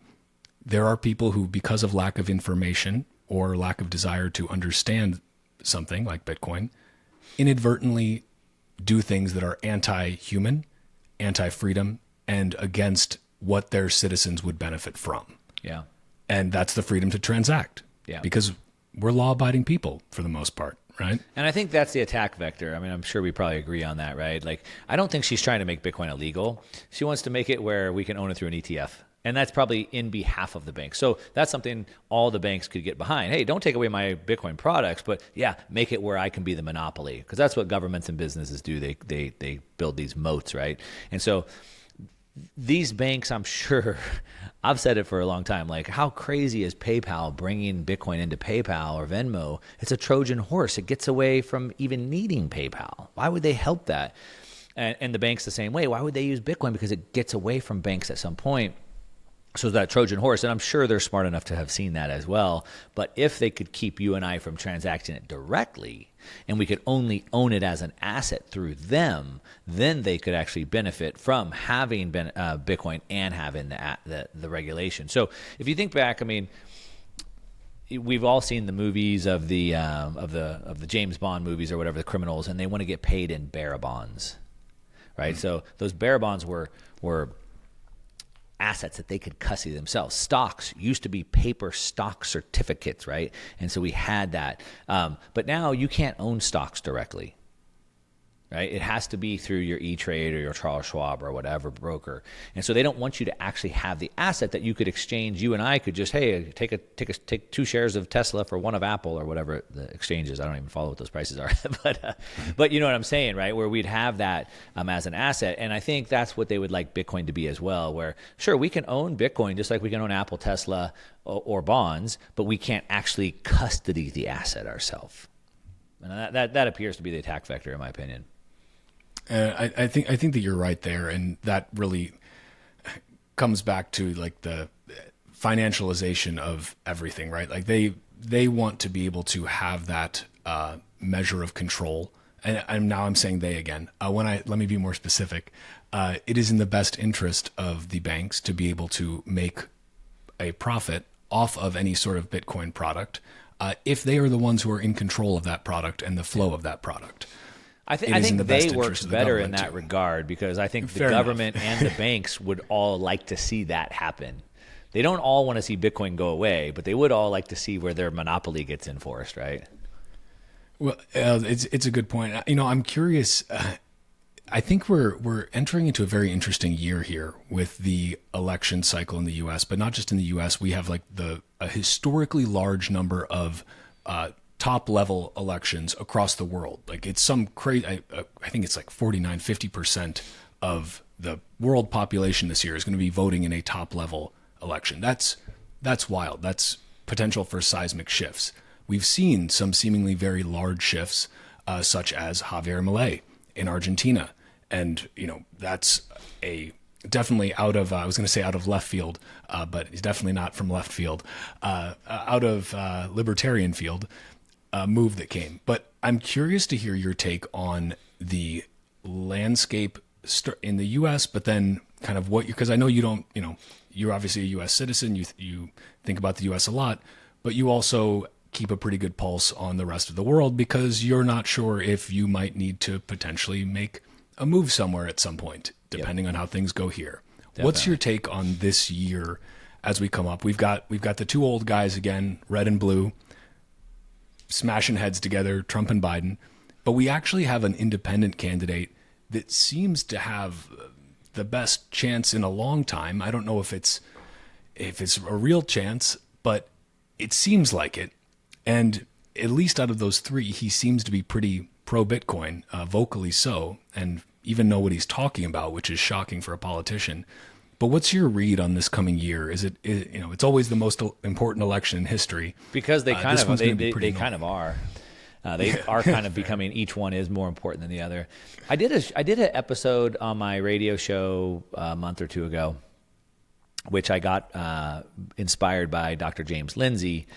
there are people who, because of lack of information or lack of desire to understand something like Bitcoin, inadvertently do things that are anti-human, anti-freedom, and against what their citizens would benefit from. Yeah. And that's the freedom to transact. Yeah. Because we're law-abiding people for the most part, right? And I think that's the attack vector. I mean, I'm sure we probably agree on that, right? Like, I don't think she's trying to make Bitcoin illegal. She wants to make it where we can own it through an ETF. And that's probably in behalf of the bank. So that's something all the banks could get behind. Hey, don't take away my Bitcoin products, but make it where I can be the monopoly. Because that's what governments and businesses do. They build these moats, right? And so these banks, I'm sure, I've said it for a long time, like, how crazy is PayPal bringing Bitcoin into PayPal or Venmo? It's a Trojan horse. It gets away from even needing PayPal. Why would they help that? And the banks the same way. Why would they use Bitcoin? Because it gets away from banks at some point. So that Trojan horse, and I'm sure they're smart enough to have seen that as well. But if they could keep you and I from transacting it directly, and we could only own it as an asset through them, then they could actually benefit from having Bitcoin and having the regulation. So if you think back, I mean, we've all seen the movies of the James Bond movies or whatever, the criminals, and they want to get paid in bearer bonds, right? Mm-hmm. So those bearer bonds were assets that they could custody themselves. Stocks used to be paper stock certificates, right? And so we had that. But now you can't own stocks directly. Right? It has to be through your E-Trade or your Charles Schwab or whatever broker. And so they don't want you to actually have the asset that you could exchange. You and I could just, hey, take 2 shares of Tesla for 1 of Apple or whatever the exchange is. I don't even follow what those prices are. But you know what I'm saying, right? Where we'd have that as an asset. And I think that's what they would like Bitcoin to be as well, where sure, we can own Bitcoin just like we can own Apple, Tesla, or bonds, but we can't actually custody the asset ourselves. And that appears to be the attack vector, in my opinion. I think that you're right there, and that really comes back to like the financialization of everything, right? Like they want to be able to have that measure of control, and now I'm saying they again. Let me be more specific. It is in the best interest of the banks to be able to make a profit off of any sort of Bitcoin product if they are the ones who are in control of that product and the flow of that product. I think they work better in that regard, because I think the government and the banks would all like to see that happen. They don't all want to see Bitcoin go away, but they would all like to see where their monopoly gets enforced, right? Well, it's a good point. You know, I'm curious. I think we're entering into a very interesting year here with the election cycle in the U.S., but not just in the U.S. We have like a historically large number of top level elections across the world. Like it's some crazy, I think it's like 50% of the world population this year is going to be voting in a top level election. That's wild. That's potential for seismic shifts. We've seen some seemingly very large shifts, such as Javier Milei in Argentina. And, you know, that's definitely out of, I was going to say out of left field, but he's definitely not from left field, out of libertarian field. Move that came. But I'm curious to hear your take on the landscape in the U.S., but then kind of because I know you don't, you know, you're obviously a U.S. citizen. You think about the U.S. a lot, but you also keep a pretty good pulse on the rest of the world because you're not sure if you might need to potentially make a move somewhere at some point, depending on how things go here. Definitely. What's your take on this year as we come up? We've got the 2 old guys again, red and blue, smashing heads together, Trump and Biden, but we actually have an independent candidate that seems to have the best chance in a long time. I don't know if it's a real chance, but it seems like it. And at least out of those 3, he seems to be pretty pro-Bitcoin, vocally so, and even know what he's talking about, which is shocking for a politician. But what's your read on this coming year? It's always the most important election in history because they kind of are. They are kind of becoming. Each one is more important than the other. I did an episode on my radio show a month or 2 ago, which I got inspired by Dr. James Lindsay.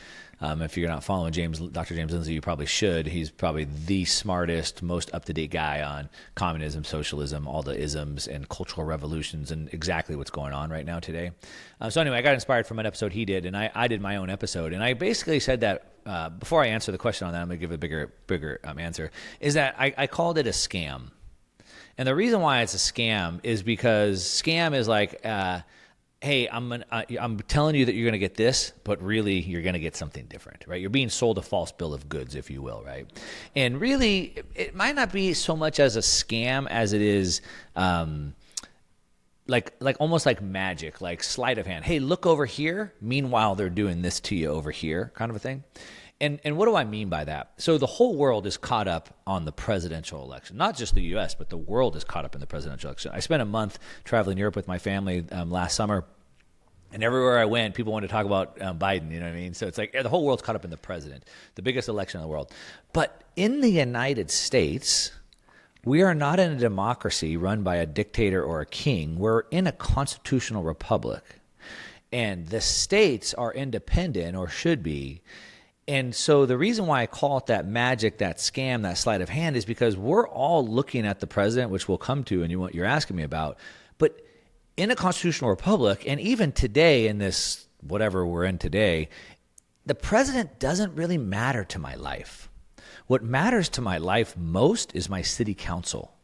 If you're not following Dr. James Lindsay, you probably should. He's probably the smartest, most up-to-date guy on communism, socialism, all the isms and cultural revolutions and exactly what's going on right now today. So anyway, I got inspired from an episode he did, and I did my own episode. And I basically said that, before I answer the question on that, I'm going to give a bigger answer, is that I called it a scam. And the reason why it's a scam is because scam is like, hey, I'm telling you that you're going to get this, but really you're going to get something different, right? You're being sold a false bill of goods, if you will, right? And really, it might not be so much as a scam as it is like almost like magic, like sleight of hand. Hey, look over here. Meanwhile, they're doing this to you over here, kind of a thing. And what do I mean by that? So the whole world is caught up on the presidential election. Not just the U.S., but the world is caught up in the presidential election. I spent a month traveling Europe with my family last summer, and everywhere I went, people wanted to talk about Biden, you know what I mean? So it's like the whole world's caught up in the president, the biggest election in the world. But in the United States, we are not in a democracy run by a dictator or a king. We're in a constitutional republic. And the states are independent, or should be. And so the reason why I call it that magic, that scam, that sleight of hand is because we're all looking at the president, which we'll come to and you're asking me about. But in a constitutional republic, and even today in this whatever we're in today, the president doesn't really matter to my life. What matters to my life most is my city council.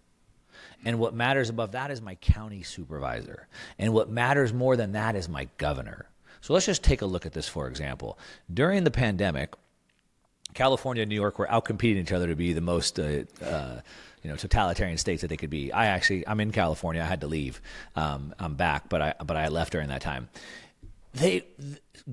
And what matters above that is my county supervisor. And what matters more than that is my governor. So let's just take a look at this, for example. During the pandemic, California and New York were outcompeting each other to be the most totalitarian states that they could be. I'm in California. I had to leave. I'm back, but I left during that time.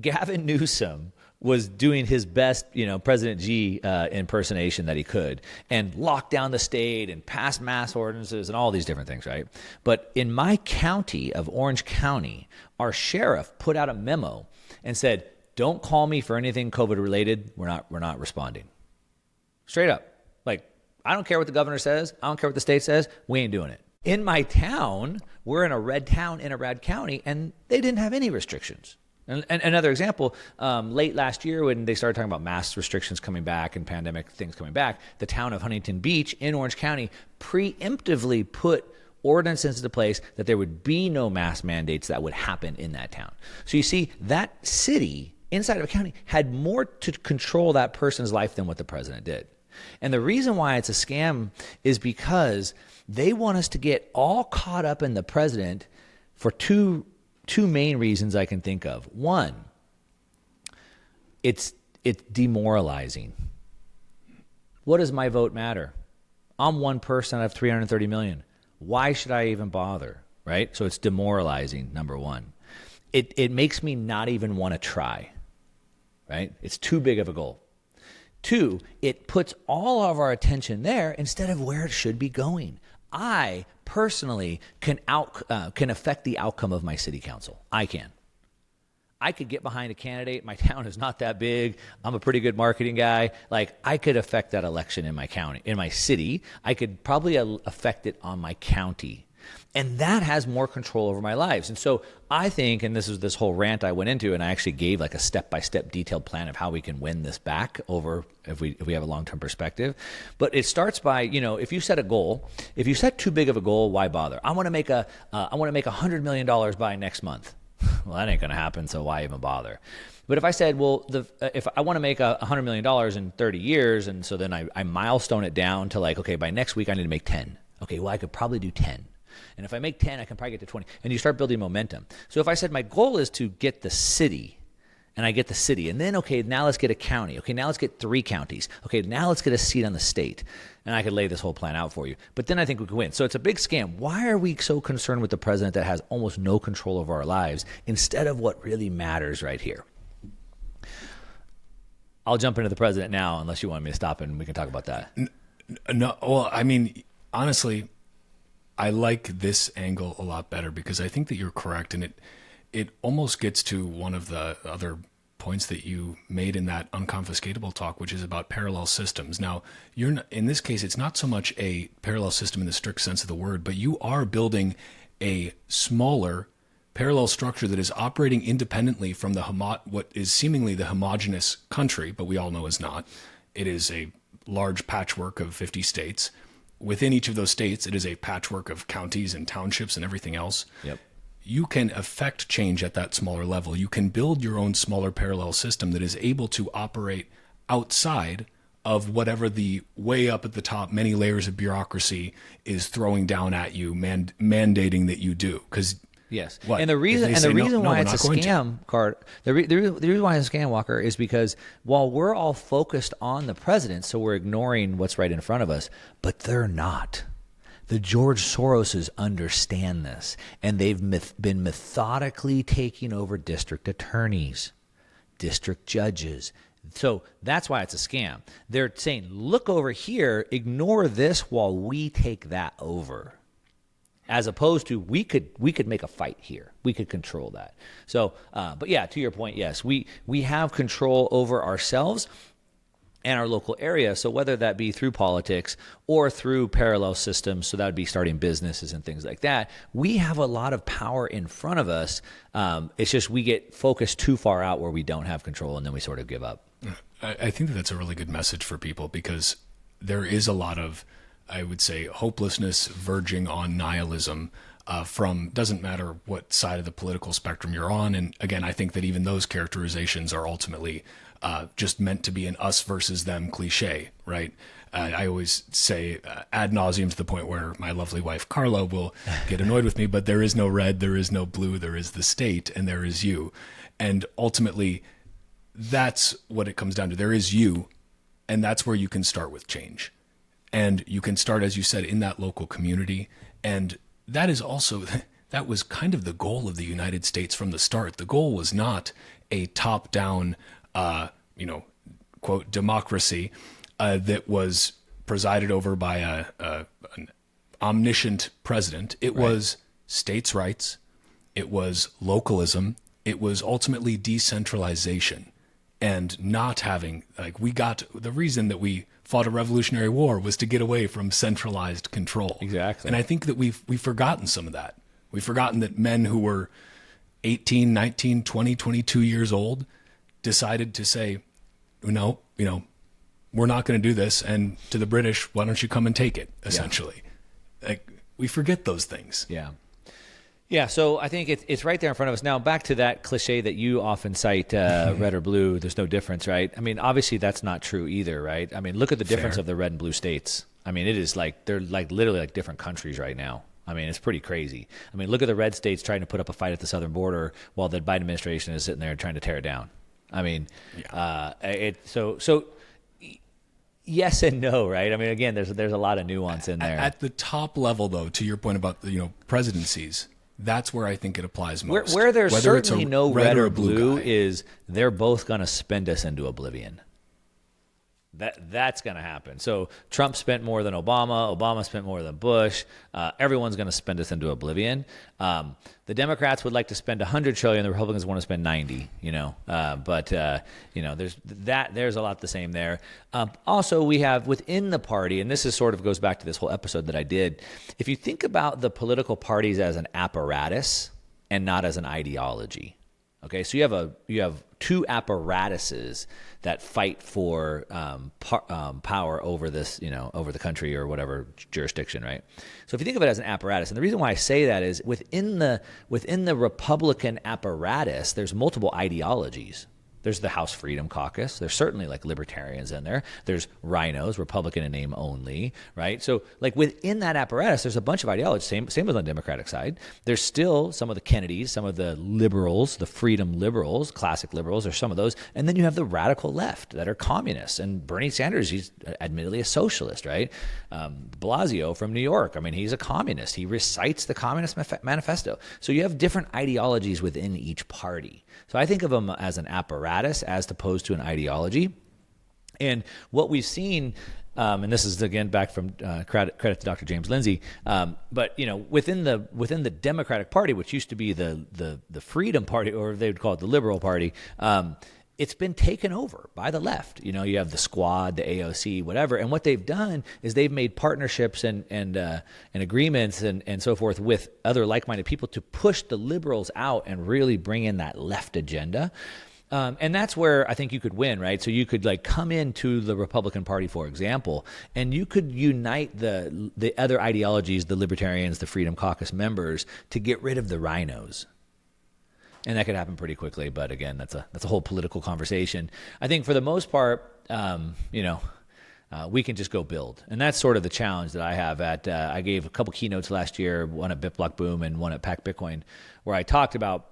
Gavin Newsom was doing his best, President G impersonation that he could, and locked down the state and passed mass ordinances and all these different things, right? But in my county of Orange County, our sheriff put out a memo and said, "Don't call me for anything COVID related. We're not responding." Straight up. Like, I don't care what the governor says. I don't care what the state says. We ain't doing it. In my town, we're in a red town in a red county, and they didn't have any restrictions. And another example, late last year when they started talking about mask restrictions coming back and pandemic things coming back, the town of Huntington Beach in Orange County preemptively put ordinances into place that there would be no mask mandates that would happen in that town. So you see, that city inside of a county had more to control that person's life than what the president did. And the reason why it's a scam is because they want us to get all caught up in the president for two main reasons I can think of. One, it's demoralizing. What does my vote matter? I'm one person out of 330 million. Why should I even bother, right? So it's demoralizing, number one. It makes me not even want to try, right? It's too big of a goal. Two, it puts all of our attention there instead of where it should be going. I personally can affect the outcome of my city council. I could get behind a candidate. My town is not that big. I'm a pretty good marketing guy. Like, I could affect that election in my county, in my city. I could probably affect it on my county. And that has more control over my lives. And so I think, and this is this whole rant I went into, and I actually gave like a step-by-step detailed plan of how we can win this back over if we have a long-term perspective. But it starts by, if you set a goal, if you set too big of a goal, why bother? I want to make $100 million by next month. Well, that ain't going to happen, so why even bother? But if I said, if I want to make $100 million in 30 years, and so then I milestone it down to like, okay, by next week I need to make 10. Okay, well, I could probably do 10. And if I make 10, I can probably get to 20. And you start building momentum. So if I said my goal is to get the city, and I get the city, and then, okay, now let's get a county. Okay, now let's get 3 counties. Okay, now let's get a seat on the state. And I could lay this whole plan out for you. But then I think we can win. So it's a big scam. Why are we so concerned with the president that has almost no control over our lives instead of what really matters right here? I'll jump into the president now unless you want me to stop and we can talk about that. No, well, I mean, honestly, I like this angle a lot better because I think that you're correct, and it almost gets to one of the other points that you made in that unconfiscatable talk, which is about parallel systems. Now, in this case, it's not so much a parallel system in the strict sense of the word, but you are building a smaller parallel structure that is operating independently from what is seemingly the homogenous country, but we all know is not. It is a large patchwork of 50 states. Within each of those states, it is a patchwork of counties and townships and everything else. Yep. You can affect change at that smaller level. You can build your own smaller parallel system that is able to operate outside of whatever the way up at the top, many layers of bureaucracy is throwing down at you, mandating that you do. Because yes, and the reason why it's a scam, the reason why it's a scam, Walker, is because while we're all focused on the president, so we're ignoring what's right in front of us, but they're not. The George Soroses understand this, and they've been methodically taking over district attorneys, district judges. So that's why it's a scam. They're saying, look over here, ignore this while we take that over. As opposed to we could make a fight here. We could control that. So, but yeah, to your point, yes, we have control over ourselves and our local area. So whether that be through politics or through parallel systems, so that would be starting businesses and things like that, we have a lot of power in front of us. It's just we get focused too far out where we don't have control, and then we sort of give up. I think that's a really good message for people because there is a lot of, I would say, hopelessness verging on nihilism from doesn't matter what side of the political spectrum you're on. And again, I think that even those characterizations are ultimately just meant to be an us versus them cliche, right? I always say ad nauseum to the point where my lovely wife, Carla, will get annoyed with me, but there is no red, there is no blue, there is the state, and there is you. And ultimately, that's what it comes down to. There is you, and that's where you can start with change. And you can start, as you said, in that local community. And that is also, that was kind of the goal of the United States from the start. The goal was not a top-down, quote, democracy that was presided over by an omniscient president. It was states' rights. It was localism. It was ultimately decentralization and not having, the reason that we fought a revolutionary war was to get away from centralized control. Exactly. And I think that we've forgotten some of that. We've forgotten that men who were 18, 19, 20, 22 years old decided to say, no, we're not going to do this. And to the British, why don't you come and take it, essentially? Yeah. We forget those things. Yeah. Yeah, so I think it's right there in front of us. Now, back to that cliche that you often cite, red or blue, there's no difference, right? I mean, obviously that's not true either, right? I mean, look at the difference of the red and blue states. I mean, it is they're literally like different countries right now. I mean, it's pretty crazy. I mean, look at the red states trying to put up a fight at the southern border while the Biden administration is sitting there trying to tear it down. I mean, so yes and no, right? I mean, again, there's a lot of nuance in there. At the top level, though, to your point about presidencies, that's where I think it applies most. Where there's Whether certainly it's a no red or blue guy. is they're both going to spend us into oblivion. That's going to happen. So Trump spent more than Obama. Obama spent more than Bush. Everyone's going to spend us into oblivion. The Democrats would like to spend $100 trillion. The Republicans want to spend 90. There's a lot the same there. Also, we have within the party, and this is sort of goes back to this whole episode that I did. If you think about the political parties as an apparatus and not as an ideology. Okay, so you have two apparatuses that fight for power over this, over the country or whatever jurisdiction, right? So if you think of it as an apparatus, and the reason why I say that is within the Republican apparatus, there's multiple ideologies. There's the House Freedom Caucus. There's certainly libertarians in there. There's rhinos, Republican in name only, right? So within that apparatus, there's a bunch of ideologies. Same as on the Democratic side. There's still some of the Kennedys, some of the liberals, the freedom liberals, classic liberals, there's some of those. And then you have the radical left that are communists. And Bernie Sanders, he's admittedly a socialist, right? Blasio from New York, I mean, he's a communist. He recites the Communist Manifesto. So you have different ideologies within each party. So I think of them as an apparatus as opposed to an ideology. And what we've seen, and this is again back from credit to Dr. James Lindsay, but within the Democratic Party, which used to be the Freedom Party, or they would call it the Liberal Party, it's been taken over by the left. You have the Squad, the AOC, whatever. And what they've done is they've made partnerships and agreements and so forth with other like-minded people to push the liberals out and really bring in that left agenda. And that's where I think you could win, right? So you could come into the Republican Party, for example, and you could unite the other ideologies, the libertarians, the Freedom Caucus members, to get rid of the rhinos. And that could happen pretty quickly, but again, that's a whole political conversation. I think for the most part, we can just go build, and that's sort of the challenge that I have. I gave a couple keynotes last year, one at BitBlock Boom and one at Pack Bitcoin, where I talked about,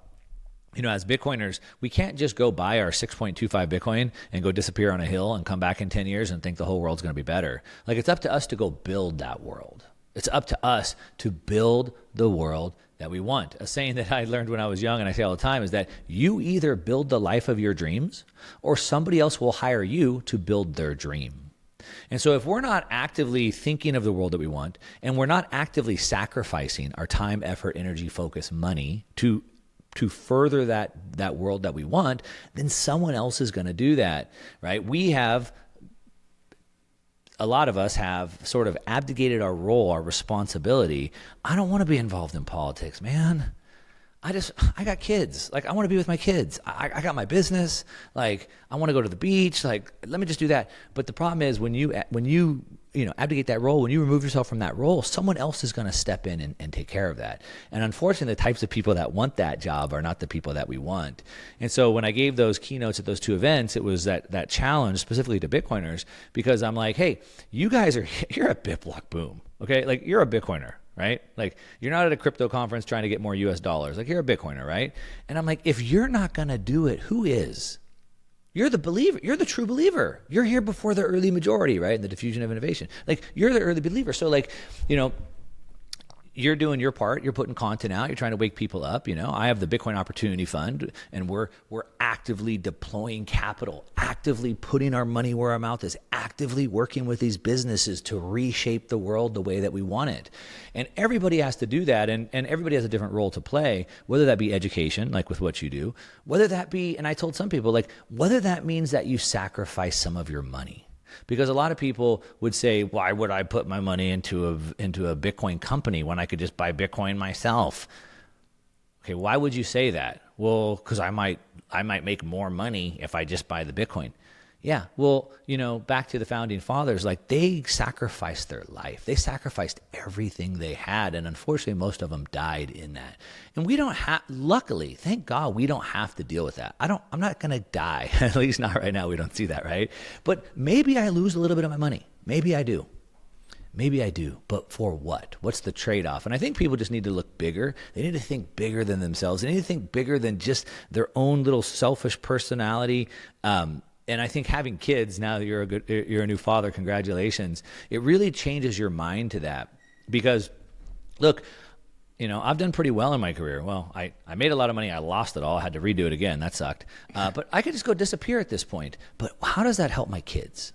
as Bitcoiners, we can't just go buy our 6.25 Bitcoin and go disappear on a hill and come back in 10 years and think the whole world's going to be better. It's up to us to go build that world. It's up to us to build the world that we want. A saying that I learned when I was young and I say all the time is that you either build the life of your dreams or somebody else will hire you to build their dream. And so if we're not actively thinking of the world that we want and we're not actively sacrificing our time, effort, energy, focus, money to further that world that we want, then someone else is going to do that, right? A lot of us have sort of abdicated our role, our responsibility. I don't want to be involved in politics, man. I got kids. Like, I want to be with my kids. I got my business. Like, I want to go to the beach. Like, let me just do that. But the problem is when you abdicate that role, when you remove yourself from that role, someone else is going to step in and take care of that. And unfortunately, the types of people that want that job are not the people that we want. And so when I gave those keynotes at those two events, it was that challenge specifically to Bitcoiners, because I'm like, hey, you're a BitBlock boom. Okay. Like, you're a Bitcoiner. Right? Like, you're not at a crypto conference trying to get more US dollars. Like, you're a Bitcoiner, right? And I'm like, if you're not going to do it, who is? You're the believer. You're the true believer. You're here before the early majority, right? In the diffusion of innovation. Like, you're the early believer. So, like, you're doing your part. You're putting content out. You're trying to wake people up. I have the Bitcoin Opportunity Fund, and we're actively deploying capital, actively putting our money where our mouth is, actively working with these businesses to reshape the world the way that we want it. And everybody has to do that, and everybody has a different role to play, whether that be education, like with what you do, whether that be, and I told some people, like, whether that means that you sacrifice some of your money. Because a lot of people would say, why would I put my money into a Bitcoin company when I could just buy Bitcoin myself? Okay, why would you say that? Well, because I might make more money if I just buy the Bitcoin. Yeah, well, back to the founding fathers, like, they sacrificed their life. They sacrificed everything they had, and unfortunately, most of them died in that. And we don't luckily, thank God, we don't have to deal with that. I'm not going to die, at least not right now. We don't see that, right? But maybe I lose a little bit of my money. Maybe I do. But for what? What's the trade-off? And I think people just need to look bigger. They need to think bigger than themselves. They need to think bigger than just their own little selfish personality. And I think having kids, now that you're a new father, congratulations, it really changes your mind to that. Because, look, I've done pretty well in my career. Well, I made a lot of money. I lost it all. I had to redo it again. That sucked. But I could just go disappear at this point. But how does that help my kids?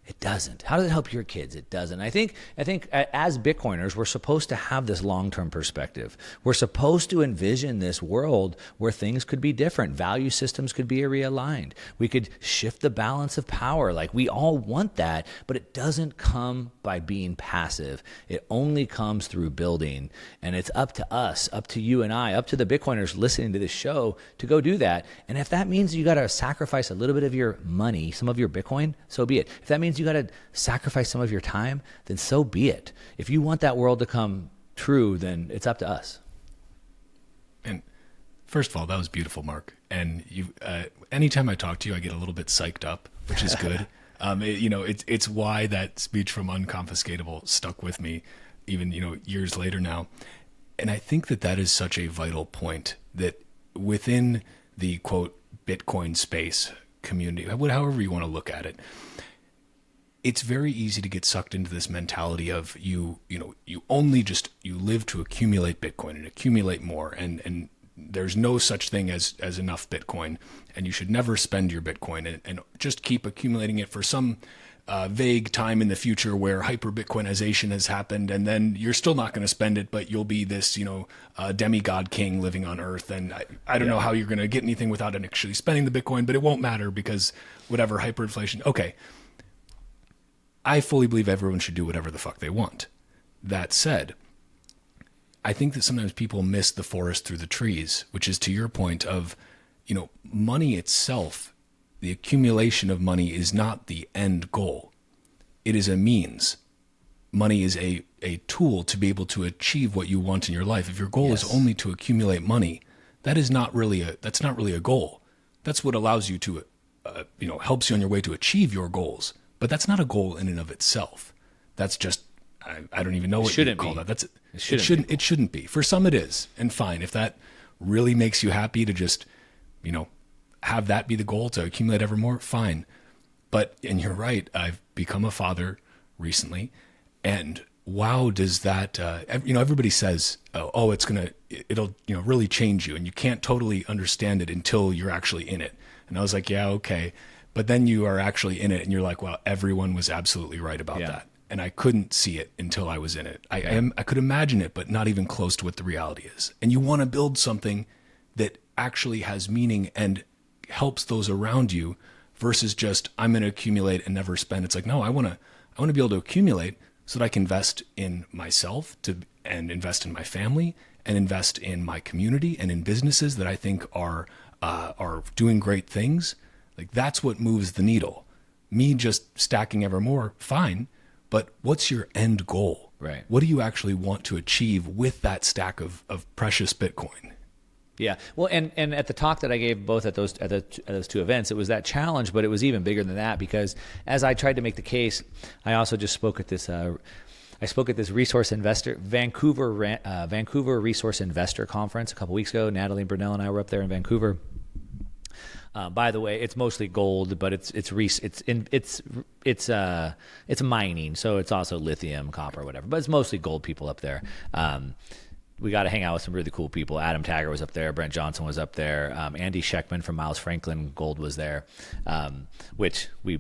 It doesn't. How does it help your kids? It doesn't. I think as Bitcoiners, we're supposed to have this long-term perspective. We're supposed to envision this world where things could be different. Value systems could be realigned. We could shift the balance of power. Like, we all want that, but it doesn't come by being passive. It only comes through building. And it's up to us, up to you and I, up to the Bitcoiners listening to this show to go do that. And if that means you got to sacrifice a little bit of your money, some of your Bitcoin, so be it. If that means you got to sacrifice some of your time, then so be it. If you want that world to come true, then it's up to us. And first of all, that was beautiful, Mark. And anytime I talk to you, I get a little bit psyched up, which is good. It's why that speech from Unconfiscatable stuck with me, even years later now. And I think that is such a vital point, that within the quote Bitcoin space community, however you want to look at it, it's very easy to get sucked into this mentality of you live to accumulate Bitcoin and accumulate more, and there's no such thing as enough Bitcoin, and you should never spend your Bitcoin and just keep accumulating it for some vague time in the future where hyper Bitcoinization has happened, and then you're still not going to spend it, but you'll be this demigod king living on Earth, and I don't know how you're going to get anything without actually spending the Bitcoin, but it won't matter because whatever, hyperinflation. Okay. I fully believe everyone should do whatever the fuck they want. That said, I think that sometimes people miss the forest through the trees, which is to your point of, money itself, the accumulation of money is not the end goal. It is a means. Money is a tool to be able to achieve what you want in your life. If your goal is only to accumulate money, that's not really a goal. That's what allows you to, helps you on your way to achieve your goals. But that's not a goal in and of itself. That's just, I don't even know what you call that. It shouldn't be. For some it is, and fine. If that really makes you happy to just, have that be the goal, to accumulate ever more, fine. But, and you're right, I've become a father recently, and wow, does that, everybody says, it'll really change you, and you can't totally understand it until you're actually in it. And I was like, yeah, okay. But then you are actually in it and you're like, well, everyone was absolutely right about that. And I couldn't see it until I was in it. I could imagine it, but not even close to what the reality is. And you want to build something that actually has meaning and helps those around you versus just, I'm going to accumulate and never spend. It's like, no, I want to be able to accumulate so that I can invest in myself and invest in my family and invest in my community and in businesses that I think are doing great things, like that's what moves the needle. Me just stacking ever more, fine, but what's your end goal? Right. What do you actually want to achieve with that stack of precious Bitcoin? Yeah. Well, and at the talk that I gave both at those two events, it was that challenge, but it was even bigger than that, because as I tried to make the case, I also just spoke at this resource investor Vancouver Resource Investor Conference a couple weeks ago. Natalie Brunell and I were up there in Vancouver. By the way, it's mostly gold, but it's mining, so it's also lithium, copper, whatever. But it's mostly gold people up there. We got to hang out with some really cool people. Adam Tagger was up there. Brent Johnson was up there. Andy Scheckman from Miles Franklin Gold was there, which we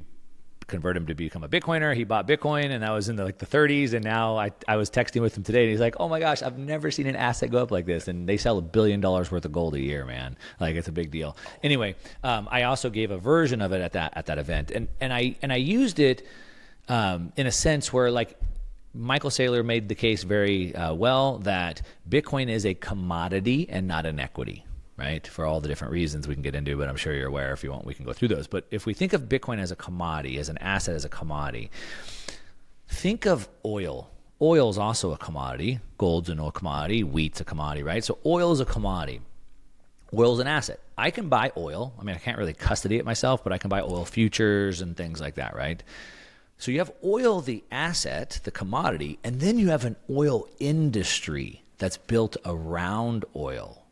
converted him to become a Bitcoiner. He bought Bitcoin, and that was in the 30s. And now I was texting with him today, and he's like, "Oh my gosh, I've never seen an asset go up like this." And they sell $1 billion worth of gold a year, man. Like, it's a big deal. Anyway, I also gave a version of it at that event, and I used it in a sense where, like, Michael Saylor made the case very well that Bitcoin is a commodity and not an equity, right? For all the different reasons we can get into, but I'm sure you're aware. If you want, we can go through those. But if we think of Bitcoin as a commodity, as an asset, as a commodity, think of oil. Oil is also a commodity. Gold's a commodity. Wheat's a commodity, right? So oil is a commodity. Oil is an asset. I can buy oil. I mean, I can't really custody it myself, but I can buy oil futures and things like that, right? So you have oil, the asset, the commodity, and then you have an oil industry that's built around oil.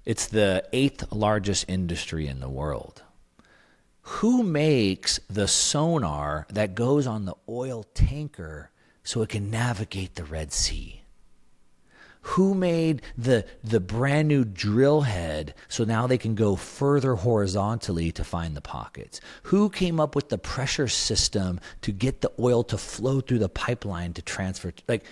It's the 8th largest industry in the world. Who makes the sonar that goes on the oil tanker so it can navigate the Red Sea? Who made the brand new drill head so now they can go further horizontally to find the pockets? Who came up with the pressure system to get the oil to flow through the pipeline to transfer? Like,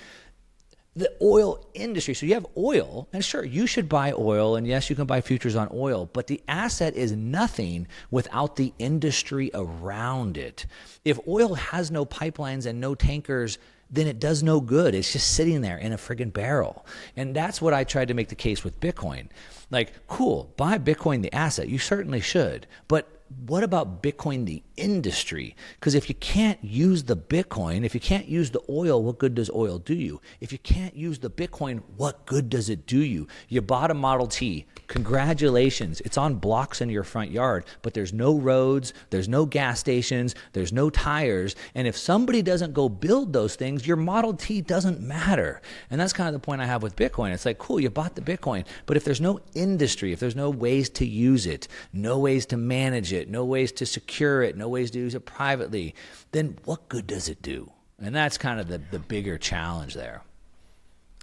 the oil industry. So you have oil, and sure, you should buy oil, and yes, you can buy futures on oil, but the asset is nothing without the industry around it. If oil has no pipelines and no tankers, then it does no good. It's just sitting there in a friggin' barrel. And that's what I tried to make the case with Bitcoin. Like, cool, buy Bitcoin, the asset. You certainly should. But what about Bitcoin, the industry? Because if you can't use the Bitcoin, if you can't use the oil, what good does oil do you? If you can't use the Bitcoin, what good does it do you? You bought a Model T. Congratulations. It's on blocks in your front yard, but there's no roads, there's no gas stations, there's no tires. And if somebody doesn't go build those things, your Model T doesn't matter. And that's kind of the point I have with Bitcoin. It's like, cool, you bought the Bitcoin, but if there's no industry, if there's no ways to use it, no ways to manage it, no ways to secure it, no ways to use it privately, then what good does it do? And that's kind of the bigger challenge there.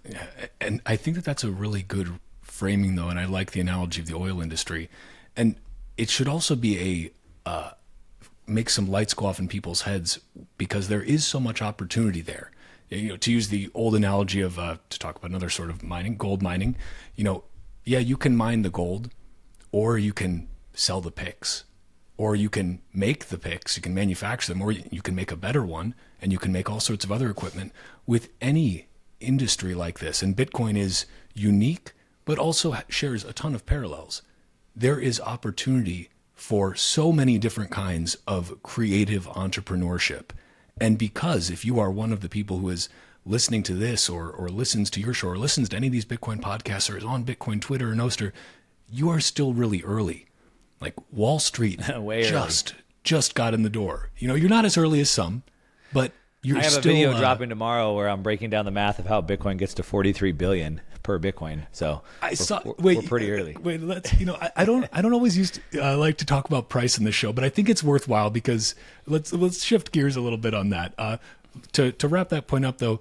Yeah, and I think that that's a really good framing, though, and I like the analogy of the oil industry. And it should also be make some lights go off in people's heads, because there is so much opportunity there. You know, to use the old analogy of to talk about another sort of mining, gold mining. You know, yeah, you can mine the gold, or you can sell the picks, or you can make the picks, you can manufacture them, or you can make a better one, and you can make all sorts of other equipment with any industry like this. And Bitcoin is unique, but also shares a ton of parallels. There is opportunity for so many different kinds of creative entrepreneurship. And because if you are one of the people who is listening to this or listens to your show or listens to any of these Bitcoin podcasts or is on Bitcoin Twitter or Nostr, you are still really early. Like Wall Street just got in the door. You know, you're not as early as some, but you're still... I have a video dropping tomorrow where I'm breaking down the math of how Bitcoin gets to 43 billion per Bitcoin. So we're pretty early. Wait, let's, you know, I don't always used to, like to talk about price in this show, but I think it's worthwhile because let's shift gears a little bit on that. To wrap that point up though,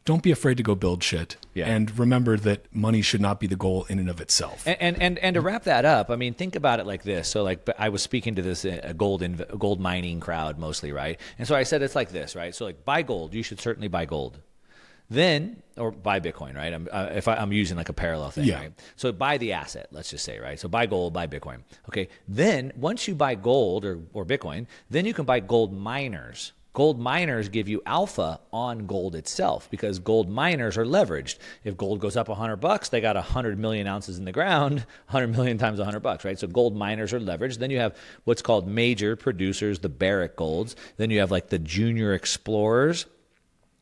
don't be afraid to go build shit. Yeah. And remember that money should not be the goal in and of itself. And to wrap that up, I mean, think about it like this. So like I was speaking to this gold mining crowd mostly, right? And so I said it's like this, right? So like buy gold, you should certainly buy gold. Then, or buy Bitcoin, right? I'm using like a parallel thing, right? So buy the asset, let's just say, right? So buy gold, buy Bitcoin. Okay. Then once you buy gold or Bitcoin, then you can buy gold miners. Gold miners give you alpha on gold itself because gold miners are leveraged. If gold goes up $100, they got 100 million ounces in the ground, 100 million times $100, right? So gold miners are leveraged. Then you have what's called major producers, the Barrick golds. Then you have like the junior explorers,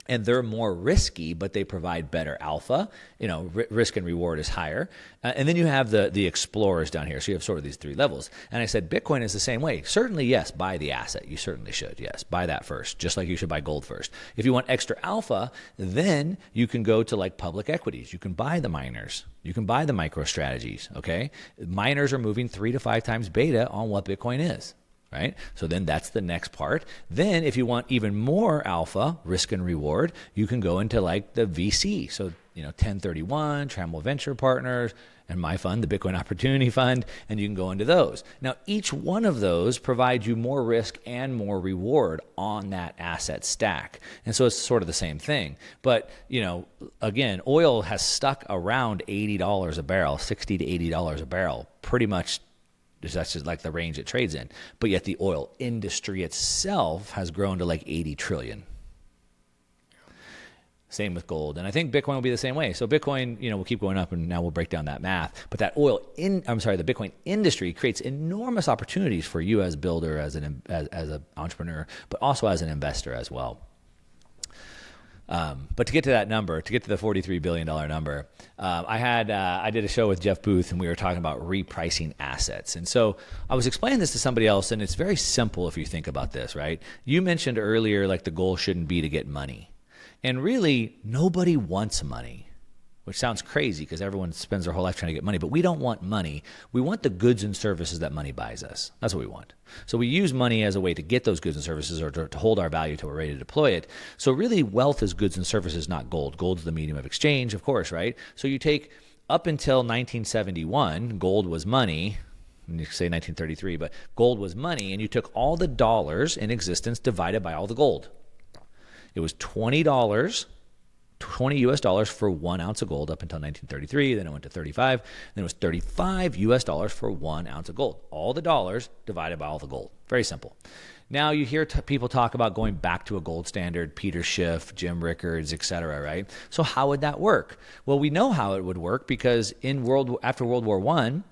and they're more risky, but they provide better alpha. Risk and reward is higher. And then you have the explorers down here. So you have sort of these three levels. And I said, Bitcoin is the same way. Certainly, yes, buy the asset. You certainly should. Yes, buy that first, just like you should buy gold first. If you want extra alpha, then you can go to like public equities. You can buy the miners. You can buy the micro strategies, okay? Miners are moving 3 to 5 times beta on what Bitcoin is. Right? So then that's the next part. Then if you want even more alpha, risk and reward, you can go into like the VC. So, 1031, Trammell Venture Partners, and my fund, the Bitcoin Opportunity Fund, and you can go into those. Now, each one of those provides you more risk and more reward on that asset stack. And so it's sort of the same thing. But, again, oil has stuck around $80 a barrel, $60 to $80 a barrel, pretty much. That's just like the range it trades in. But yet the oil industry itself has grown to like 80 trillion. Same with gold. And I think Bitcoin will be the same way. So Bitcoin, will keep going up, and now we'll break down that math. But that the Bitcoin industry creates enormous opportunities for you as a builder, as an entrepreneur, but also as an investor as well. But to get to that number, to get to the $43 billion number, I did a show with Jeff Booth, and we were talking about repricing assets. And so I was explaining this to somebody else, and it's very simple if you think about this, right? You mentioned earlier, like the goal shouldn't be to get money. And really, nobody wants money, which sounds crazy because everyone spends their whole life trying to get money. But we don't want money. We want the goods and services that money buys us. That's what we want. So we use money as a way to get those goods and services, or to hold our value till we're ready to deploy it. So really, wealth is goods and services, not gold. Gold's the medium of exchange, of course, right? So you take up until 1971, gold was money. You could say 1933, but gold was money, and you took all the dollars in existence divided by all the gold. It was $20 US for 1 ounce of gold up until 1933. Then it went to 35. Then it was $35 US for 1 ounce of gold. All the dollars divided by all the gold. Very simple. Now you hear people talk about going back to a gold standard, Peter Schiff, Jim Rickards, et cetera, right? So how would that work? Well, we know how it would work because after World War I,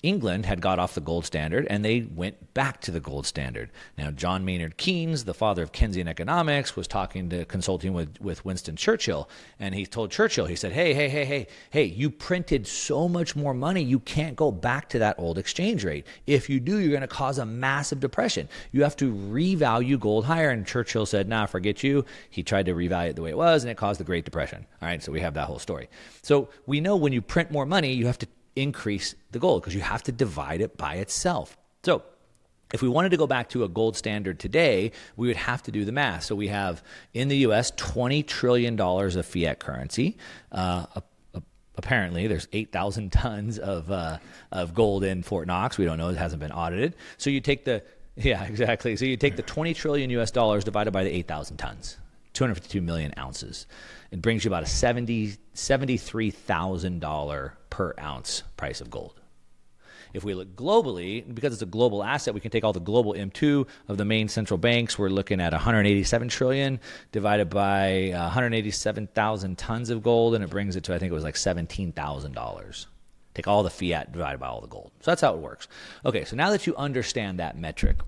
England had got off the gold standard, and they went back to the gold standard. Now, John Maynard Keynes, the father of Keynesian economics, was consulting with Winston Churchill, and he told Churchill, he said, hey, you printed so much more money, you can't go back to that old exchange rate. If you do, you're going to cause a massive depression. You have to revalue gold higher. And Churchill said, nah, forget you. He tried to revalue it the way it was, and it caused the Great Depression. All right, so we have that whole story. So we know when you print more money, you have to increase the gold because you have to divide it by itself. So if we wanted to go back to a gold standard today, we would have to do the math. So we have in the U.S. $20 trillion of fiat currency. Apparently, there's 8,000 tons of gold in Fort Knox. We don't know; it hasn't been audited. So you take the So you take the $20 trillion US divided by the 8,000 tons, 252 million ounces. It brings you about a $73,000 per ounce price of gold. If we look globally, because it's a global asset, we can take all the global M2 of the main central banks. We're looking at 187 trillion divided by 187,000 tons of gold, and it brings it to, I think it was like $17,000. Take all the fiat divided by all the gold. So that's how it works. Okay, so now that you understand that metric,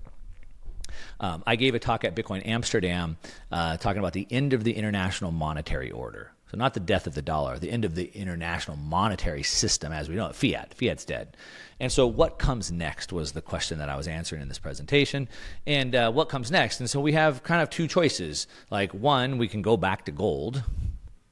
I gave a talk at Bitcoin Amsterdam talking about the end of the international monetary order. So not the death of the dollar, the end of the international monetary system as we know it. Fiat's dead. And so what comes next was the question that I was answering in this presentation. And what comes next? And so we have kind of two choices. Like one, we can go back to gold.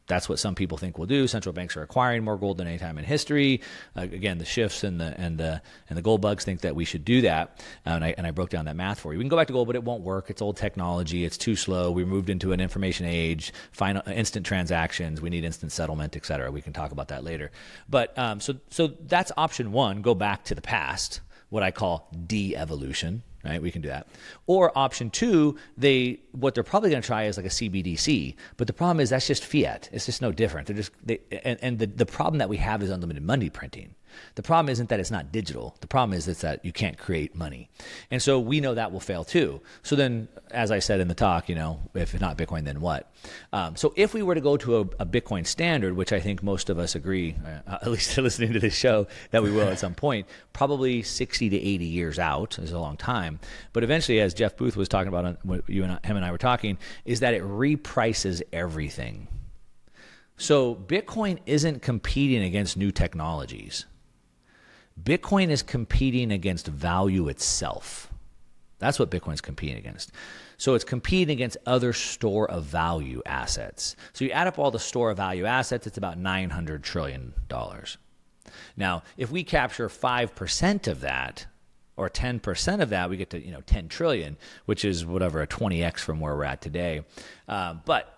That's what some people think we'll do. Central banks are acquiring more gold than any time in history. Again, the shifts and the gold bugs think that we should do that. And I broke down that math for you. We can go back to gold, but it won't work. It's old technology. It's too slow. We moved into an information age. Instant transactions. We need instant settlement, et cetera. We can talk about that later. But so that's option one. Go back to the past. What I call de-evolution. Right, we can do that. Or option two, what they're probably going to try is like a CBDC. But the problem is that's just fiat. It's just no different. The problem that we have is unlimited money printing. The problem isn't that it's not digital. The problem is it's that you can't create money. And so we know that will fail too. So then, as I said in the talk, if not Bitcoin, then what? So if we were to go to a Bitcoin standard, which I think most of us agree, at least listening to this show, that we will at some point, probably 60 to 80 years out is a long time. But eventually, as Jeff Booth was talking about, what him and I were talking, is that it reprices everything. So Bitcoin isn't competing against new technologies. Bitcoin is competing against value itself. That's what Bitcoin's competing against. So it's competing against other store of value assets. So you add up all the store of value assets, it's about $900 trillion. Now, if we capture 5% of that, or 10% of that, we get to 10 trillion, which is whatever, a 20x from where we're at today. But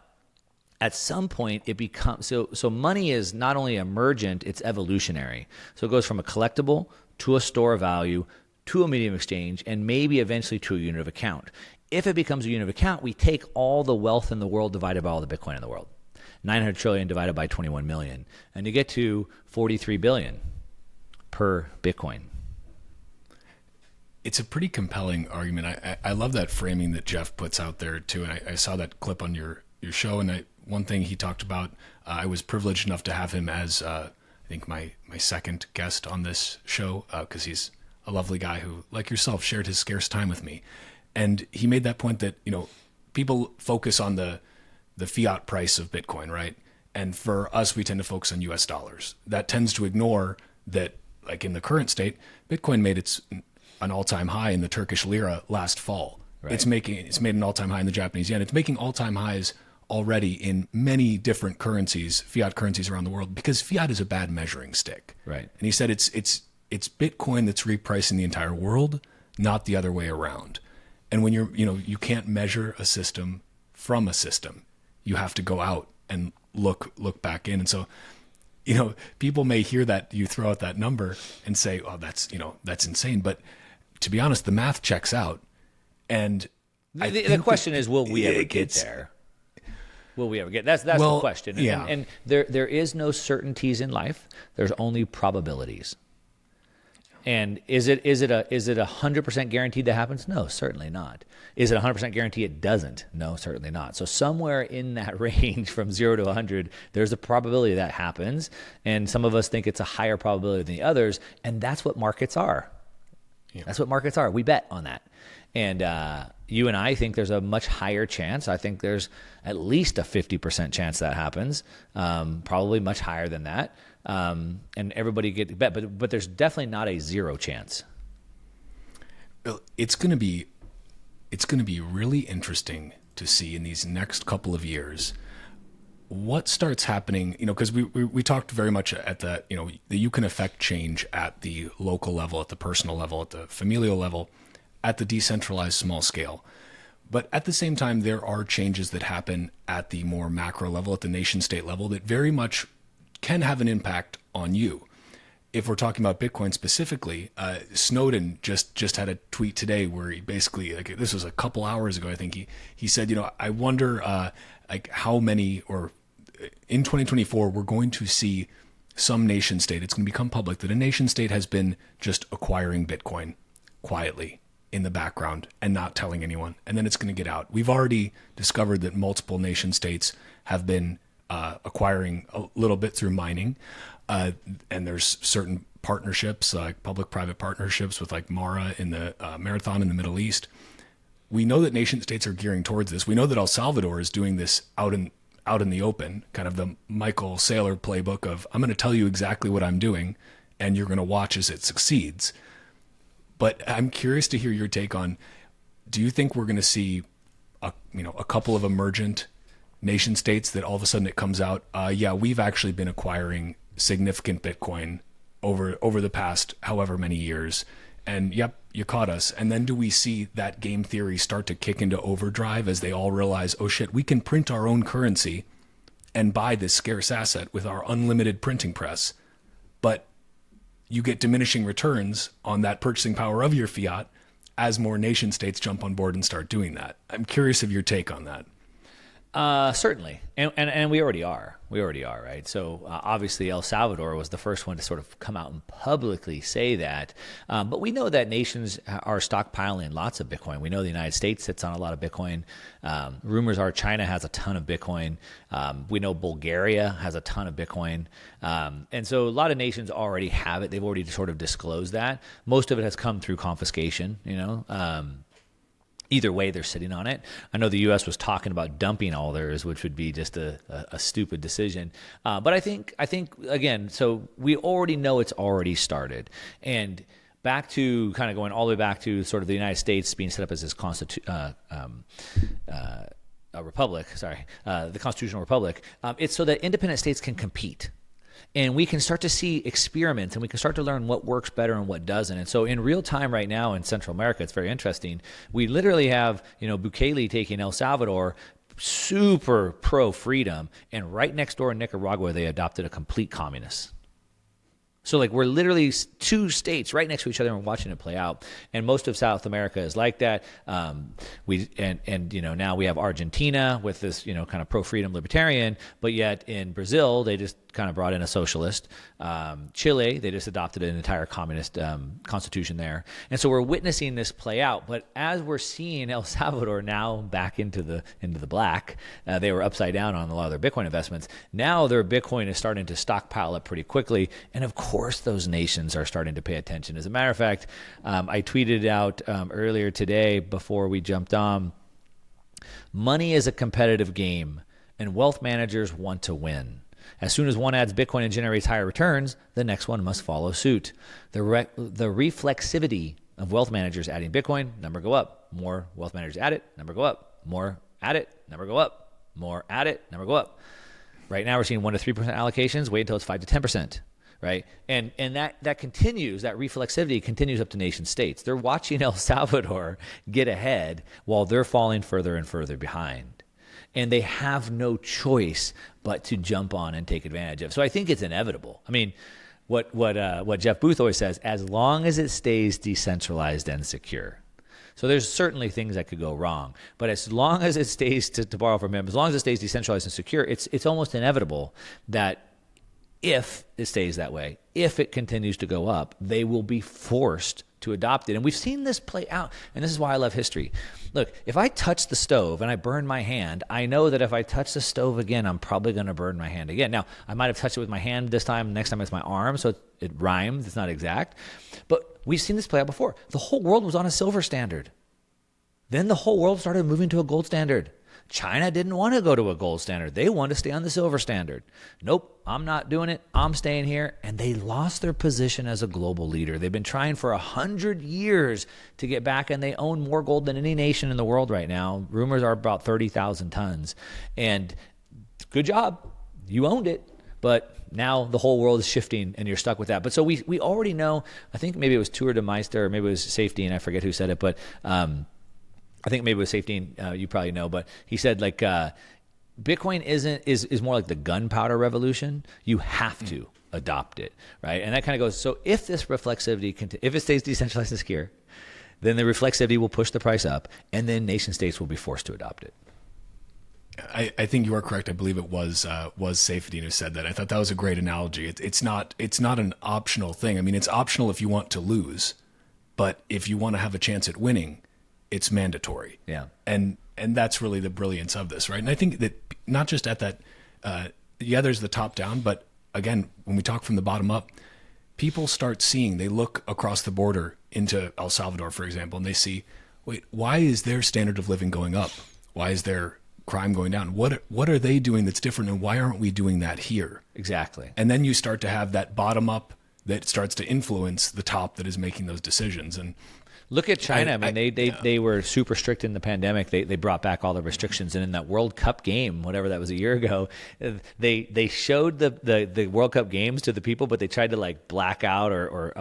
at some point, it becomes so money is not only emergent, it's evolutionary. So it goes from a collectible to a store of value to a medium of exchange, and maybe eventually to a unit of account. If it becomes a unit of account, we take all the wealth in the world divided by all the Bitcoin in the world. 900 trillion divided by 21 million, and you get to 43 billion per Bitcoin. It's a pretty compelling argument. I love that framing that Jeff puts out there too, and I saw that clip on your show, and one thing he talked about, I was privileged enough to have him as I think my second guest on this show, because he's a lovely guy who, like yourself, shared his scarce time with me. And he made that point that people focus on the fiat price of Bitcoin, right? And for us, we tend to focus on US dollars. That tends to ignore that, like in the current state, Bitcoin made an all-time high in the Turkish lira last fall. Right. It's made an all-time high in the Japanese yen. It's making all-time highs already in many different currencies, fiat currencies around the world, because fiat is a bad measuring stick. Right. And he said it's Bitcoin that's repricing the entire world, not the other way around. And when you can't measure a system from a system, you have to go out and look back in. And so, people may hear that you throw out that number and say, "Oh, that's insane." But to be honest, the math checks out. And the question is, will we ever get there? Will we ever get? That's the question. Yeah. And there is no certainties in life. There's only probabilities. And is it 100% guaranteed that happens? No, certainly not. Is it 100% guarantee it doesn't? No, certainly not. So somewhere in that range from 0 to 100, there's a probability that happens. And some of us think it's a higher probability than the others. And that's what markets are. Yeah. That's what markets are. We bet on that. And you and I think there's a much higher chance. I think there's at least a 50% chance that happens, probably much higher than that. And everybody get bet, but there's definitely not a zero chance. Well, it's going to be really interesting to see in these next couple of years what starts happening. Because we talked very much at that you can affect change at the local level, at the personal level, at the familial level, at the decentralized small scale. But at the same time, there are changes that happen at the more macro level, at the nation state level, that very much can have an impact on you. If we're talking about Bitcoin specifically, Snowden just had a tweet today where he basically, this was a couple hours ago, I think he said, I wonder how many, or in 2024, we're going to see some nation state, it's going to become public that a nation state has been just acquiring Bitcoin quietly in the background and not telling anyone. And then it's going to get out. We've already discovered that multiple nation states have been acquiring a little bit through mining. And there's certain partnerships, like public-private partnerships with like Mara in the Marathon in the Middle East. We know that nation states are gearing towards this. We know that El Salvador is doing this out in the open, kind of the Michael Saylor playbook of, I'm going to tell you exactly what I'm doing, and you're going to watch as it succeeds. But I'm curious to hear your take on, do you think we're going to see a couple of emergent nation states that all of a sudden it comes out, we've actually been acquiring significant Bitcoin over the past however many years, and yep, you caught us. And then do we see that game theory start to kick into overdrive as they all realize, oh shit, we can print our own currency and buy this scarce asset with our unlimited printing press, but you get diminishing returns on that purchasing power of your fiat as more nation states jump on board and start doing that. I'm curious of your take on that. Certainly, and we already are. We already are, right? So obviously, El Salvador was the first one to sort of come out and publicly say that. But we know that nations are stockpiling lots of Bitcoin. We know the United States sits on a lot of Bitcoin. Rumors are China has a ton of Bitcoin. We know Bulgaria has a ton of Bitcoin. And so a lot of nations already have it. They've already sort of disclosed that. Most of it has come through confiscation, Either way, they're sitting on it. I know the U.S. was talking about dumping all theirs, which would be just a stupid decision. But I think again, so we already know it's already started. And back to kind of going all the way back to sort of the United States being set up as this republic, the constitutional republic. It's so that independent states can compete. And we can start to see experiments, and we can start to learn what works better and what doesn't. And so in real time right now in Central America, it's very interesting. We literally have, Bukele taking El Salvador, super pro-freedom, and right next door in Nicaragua, they adopted a complete communist. So we're literally two states right next to each other and watching it play out. And most of South America is like that. Now we have Argentina with this, kind of pro-freedom libertarian, but yet in Brazil, they just kind of brought in a socialist. Chile, they just adopted an entire communist constitution there. And so we're witnessing this play out. But as we're seeing El Salvador now back into the black, they were upside down on a lot of their Bitcoin investments. Now their Bitcoin is starting to stockpile up pretty quickly. And of course, those nations are starting to pay attention. As a matter of fact, I tweeted out earlier today before we jumped on, money is a competitive game and wealth managers want to win. As soon as one adds Bitcoin and generates higher returns, the next one must follow suit. The reflexivity of wealth managers adding Bitcoin, number go up. More wealth managers add it, number go up. More add it, number go up. More add it, number go up. Right now we're seeing 1 to 3% allocations. Wait until it's 5 to 10%. Right. And that continues, that reflexivity continues up to nation states. They're watching El Salvador get ahead while they're falling further and further behind. And they have no choice but to jump on and take advantage of. So I think it's inevitable. I mean, what Jeff Booth always says, as long as it stays decentralized and secure. So there's certainly things that could go wrong. But as long as it stays, to borrow from him, as long as it stays decentralized and secure, it's almost inevitable that if it stays that way, if it continues to go up, they will be forced to adopt it. And we've seen this play out. And this is why I love history. Look, if I touch the stove and I burn my hand, I know that if I touch the stove again, I'm probably going to burn my hand again. Now, I might have touched it with my hand this time. Next time it's my arm. So it rhymes. It's not exact. But we've seen this play out before. The whole world was on a silver standard. Then the whole world started moving to a gold standard. China didn't want to go to a gold standard. They wanted to stay on the silver standard. Nope, I'm not doing it. I'm staying here. And they lost their position as a global leader. They've been trying for 100 years to get back, and they own more gold than any nation in the world right now. Rumors are about 30,000 tons. And good job. You owned it. But now the whole world is shifting, and you're stuck with that. But so we already know, I think maybe it was Tour de Meister, or maybe it was Safety, and I forget who said it, but I think maybe it was Safety, you probably know, but he said Bitcoin is more like the gunpowder revolution. You have to adopt it, right? And that kind of goes, so if this reflexivity, if it stays decentralized and secure, then the reflexivity will push the price up, and then nation states will be forced to adopt it. I think you are correct. I believe it was Safety who said that. I thought that was a great analogy. It's not an optional thing. I mean, it's optional if you want to lose, but if you want to have a chance at winning, it's mandatory. Yeah. And that's really the brilliance of this, right? And I think that not just at that, there's the top down, but again, when we talk from the bottom up, people start seeing, they look across the border into El Salvador, for example, and they see, wait, why is their standard of living going up? Why is their crime going down? What are they doing that's different, and why aren't we doing that here? Exactly. And then you start to have that bottom up that starts to influence the top that is making those decisions. And look at China. They were super strict in the pandemic. They brought back all the restrictions. And in that World Cup game, whatever that was a year ago, they showed the World Cup games to the people, but they tried to black out or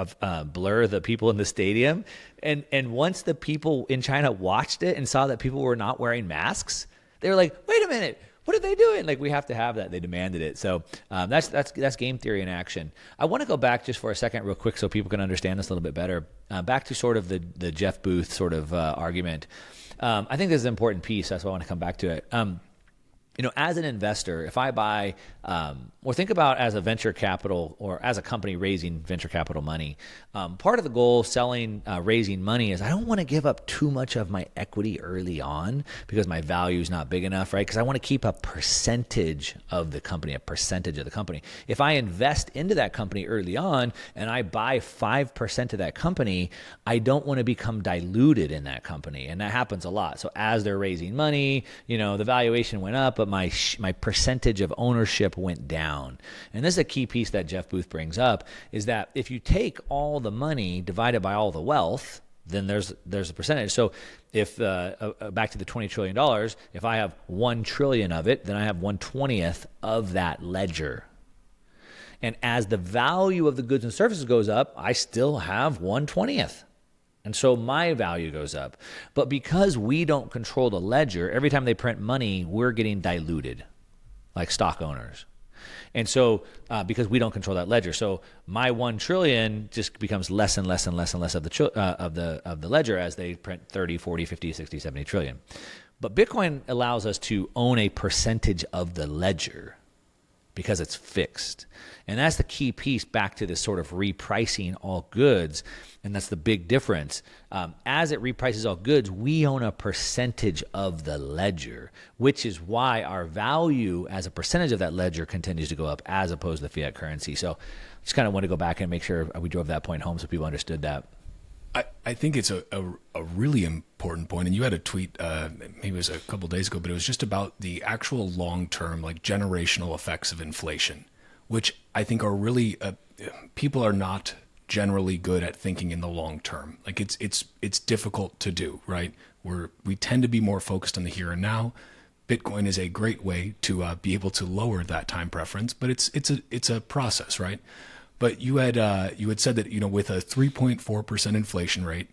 blur the people in the stadium. And once the people in China watched it and saw that people were not wearing masks, they were like, wait a minute. What are they doing? We have to have that. They demanded it. So that's game theory in action. I want to go back just for a second real quick so people can understand this a little bit better. Back to sort of the Jeff Booth sort of argument. I think this is an important piece. That's why I want to come back to it. As an investor, if I buy, or think about as a venture capital or as a company raising venture capital money, part of the goal raising money is I don't want to give up too much of my equity early on because my value is not big enough, right? Because I want to keep a percentage of the company. If I invest into that company early on and I buy 5% of that company, I don't want to become diluted in that company. And that happens a lot. So as they're raising money, the valuation went up, but my percentage of ownership went down. And this is a key piece that Jeff Booth brings up, is that if you take all the money divided by all the wealth, then there's a percentage. So if back to the $20 trillion, if I have 1 trillion of it, then I have 1/20th of that ledger. And as the value of the goods and services goes up, I still have 1/20th. And so my value goes up. But because we don't control the ledger, every time they print money, we're getting diluted like stock owners. And so because we don't control that ledger, so my 1 trillion just becomes less and less and less and less of the ledger as they print 30, 40, 50, 60, 70 trillion. But Bitcoin allows us to own a percentage of the ledger because it's fixed. And that's the key piece back to this sort of repricing all goods. And that's the big difference. As it reprices all goods, we own a percentage of the ledger, which is why our value as a percentage of that ledger continues to go up as opposed to the fiat currency. So just kind of want to go back and make sure we drove that point home so people understood that. I think it's a really important point. And you had a tweet, maybe it was a couple of days ago, but it was just about the actual long-term, like generational effects of inflation, which I think are really, people are not generally good at thinking in the long term. Like it's difficult to do, right? We tend to be more focused on the here and now. Bitcoin is a great way to be able to lower that time preference, but it's a process, right? But you had said that with a 3.4% inflation rate,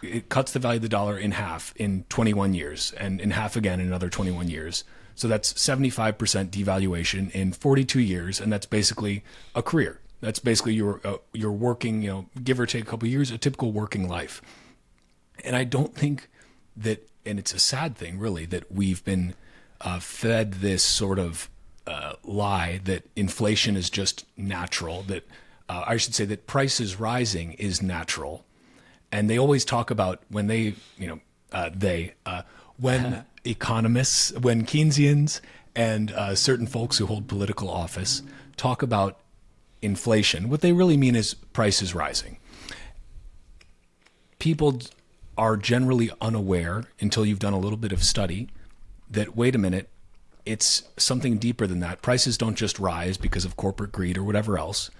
it cuts the value of the dollar in half in 21 years, and in half again in another 21 years. So that's 75% devaluation in 42 years, and that's basically a career. That's basically your working, give or take a couple of years, a typical working life. And I don't think that, and it's a sad thing really, that we've been fed this sort of lie that inflation is just natural, that I should say that prices rising is natural. And they always talk about when when economists, when Keynesians and certain folks who hold political office talk about inflation, what they really mean is prices rising. People are generally unaware until you've done a little bit of study that, wait a minute, it's something deeper than that. Prices don't just rise because of corporate greed or whatever else.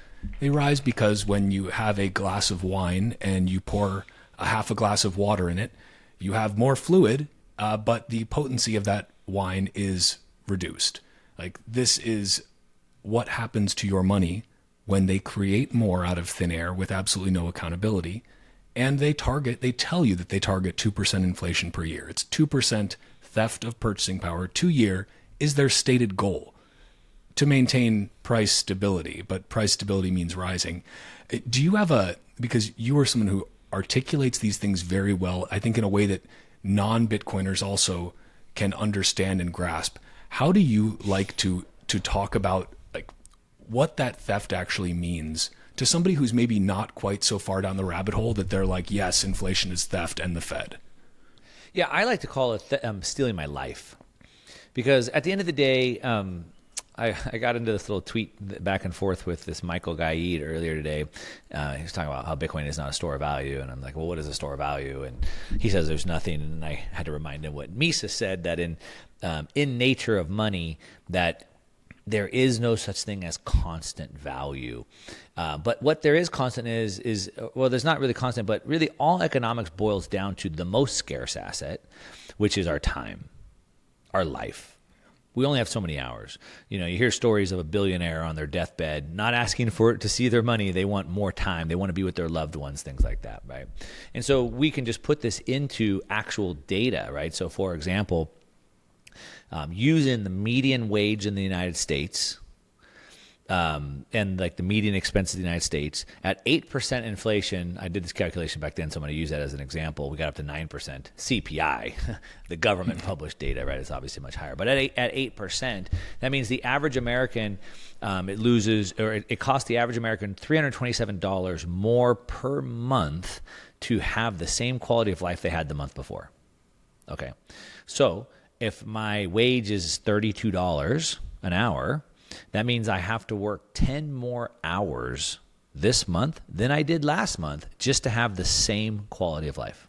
They rise because when you have a glass of wine and you pour a half a glass of water in it, you have more fluid, but the potency of that wine is reduced. Like, this is what happens to your money when they create more out of thin air with absolutely no accountability. And they tell you that they target 2% inflation per year. It's 2% theft of purchasing power 2 year is their stated goal to maintain price stability, but price stability means rising. Do you have because you are someone who articulates these things very well, I think in a way that non-Bitcoiners also can understand and grasp. How do you like to talk about like what that theft actually means to somebody who's maybe not quite so far down the rabbit hole that they're like, yes, inflation is theft and the Fed? Yeah, I like to call it stealing my life. Because at the end of the day, I got into this little tweet back and forth with this Michael Gaid earlier today. He was talking about how Bitcoin is not a store of value. And I'm like, well, what is a store of value? And he says there's nothing. And I had to remind him what Mises said, that in nature of money, that there is no such thing as constant value. But what there is constant is there's not really constant, but really all economics boils down to the most scarce asset, which is our time. Our life. We only have so many hours. You hear stories of a billionaire on their deathbed not asking to see their money. They want more time. They want to be with their loved ones, things like that, right? And so we can just put this into actual data, right? So for example, using the median wage in the United States and like the median expense of the United States at 8% inflation. I did this calculation back then, so I'm going to use that as an example. We got up to 9% CPI, the government published data, right? It's obviously much higher, but at 8%, that means the average American, it costs the average American $327 more per month to have the same quality of life they had the month before. Okay, so if my wage is $32 an hour, that means I have to work 10 more hours this month than I did last month just to have the same quality of life.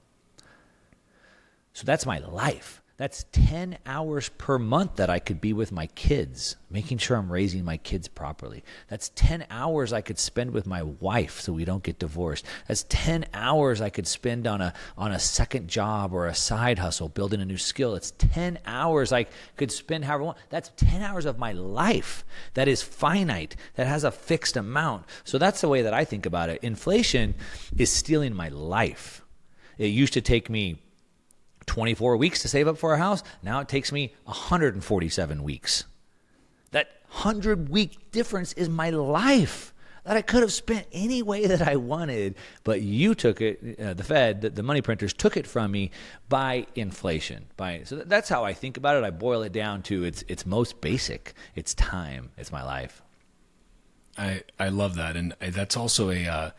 So that's my life. That's 10 hours per month that I could be with my kids, making sure I'm raising my kids properly. That's 10 hours I could spend with my wife so we don't get divorced. That's 10 hours I could spend on a second job or a side hustle, building a new skill. It's 10 hours I could spend however I want. That's 10 hours of my life that is finite, that has a fixed amount. So that's the way that I think about it. Inflation is stealing my life. It used to take me 24 weeks to save up for a house. Now it takes me 147 weeks. That 100-week difference is my life that I could have spent any way that I wanted, but you took it, the Fed, the money printers took it from me by inflation. So that's how I think about it. I boil it down to its most basic. It's time. It's my life. I love that. And that's also a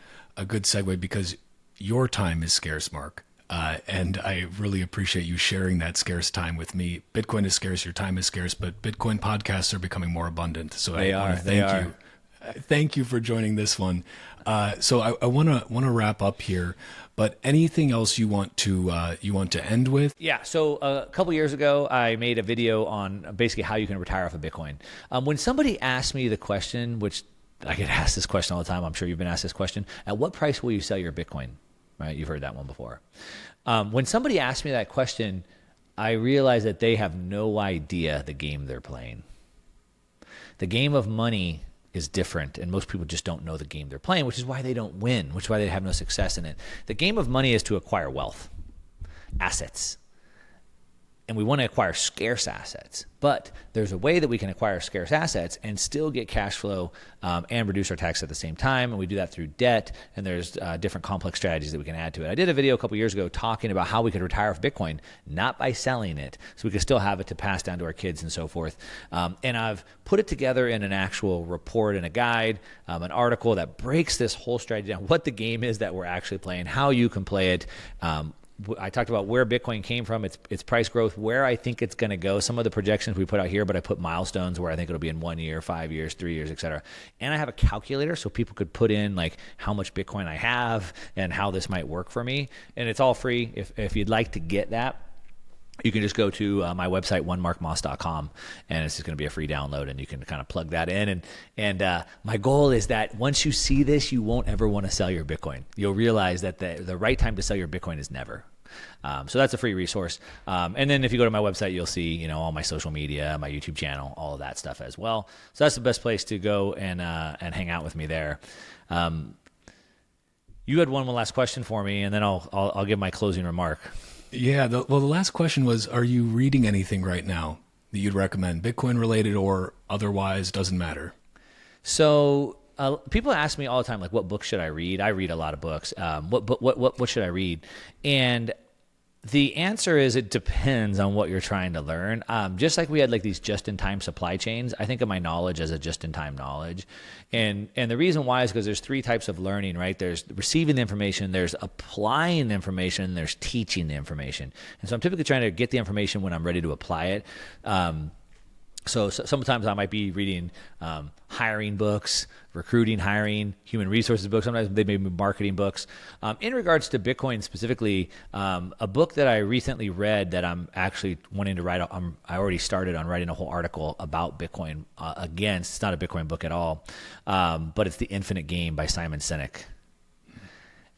good segue because your time is scarce, Mark. And I really appreciate you sharing that scarce time with me. Bitcoin is scarce, your time is scarce, but Bitcoin podcasts are becoming more abundant. So I want to thank you. Thank you for joining this one. So I want to wrap up here, but anything else you want to end with? Yeah. So a couple years ago, I made a video on basically how you can retire off of Bitcoin. When somebody asked me the question, which I get asked this question all the time, I'm sure you've been asked this question, at what price will you sell your Bitcoin? Right? You've heard that one before. When somebody asks me that question, I realize that they have no idea the game they're playing. The game of money is different, and most people just don't know the game they're playing, which is why they don't win, which is why they have no success in it. The game of money is to acquire wealth, assets. And we want to acquire scarce assets. But there's a way that we can acquire scarce assets and still get cash flow and reduce our tax at the same time. And we do that through debt. And there's different complex strategies that we can add to it. I did a video a couple years ago talking about how we could retire off Bitcoin, not by selling it, so we could still have it to pass down to our kids and so forth. And I've put it together in an actual report and a guide, an article that breaks this whole strategy down, what the game is that we're actually playing, how you can play it. I talked about where Bitcoin came from, its price growth, where I think it's going to go, some of the projections we put out here, but I put milestones where I think it'll be in 1 year, 5 years, 3 years, et cetera. And I have a calculator so people could put in like how much Bitcoin I have and how this might work for me. And it's all free. If you'd like to get that, you can just go to my website, onemarkmoss.com, and it's just going to be a free download, and you can kind of plug that in. And my goal is that once you see this, you won't ever want to sell your Bitcoin. You'll realize that the right time to sell your Bitcoin is never. So that's a free resource. And then if you go to my website, you'll see, all my social media, my YouTube channel, all of that stuff as well. So that's the best place to go and hang out with me there. You had one last question for me, and then I'll give my closing remark. Yeah. The last question was, are you reading anything right now that you'd recommend, Bitcoin related or otherwise, doesn't matter? So people ask me all the time, like, what books should I read? I read a lot of books. What should I read? And the answer is it depends on what you're trying to learn. Just like we had like these just-in-time supply chains, I think of my knowledge as a just-in-time knowledge. And the reason why is because there's three types of learning, right? There's receiving the information, there's applying the information, there's teaching the information. And so I'm typically trying to get the information when I'm ready to apply it. So sometimes I might be reading hiring books, recruiting, hiring, human resources books. Sometimes they may be marketing books. In regards to Bitcoin specifically, a book that I recently read that I'm actually wanting to write, I already started on writing a whole article about Bitcoin. Again, it's not a Bitcoin book at all, but it's The Infinite Game by Simon Sinek.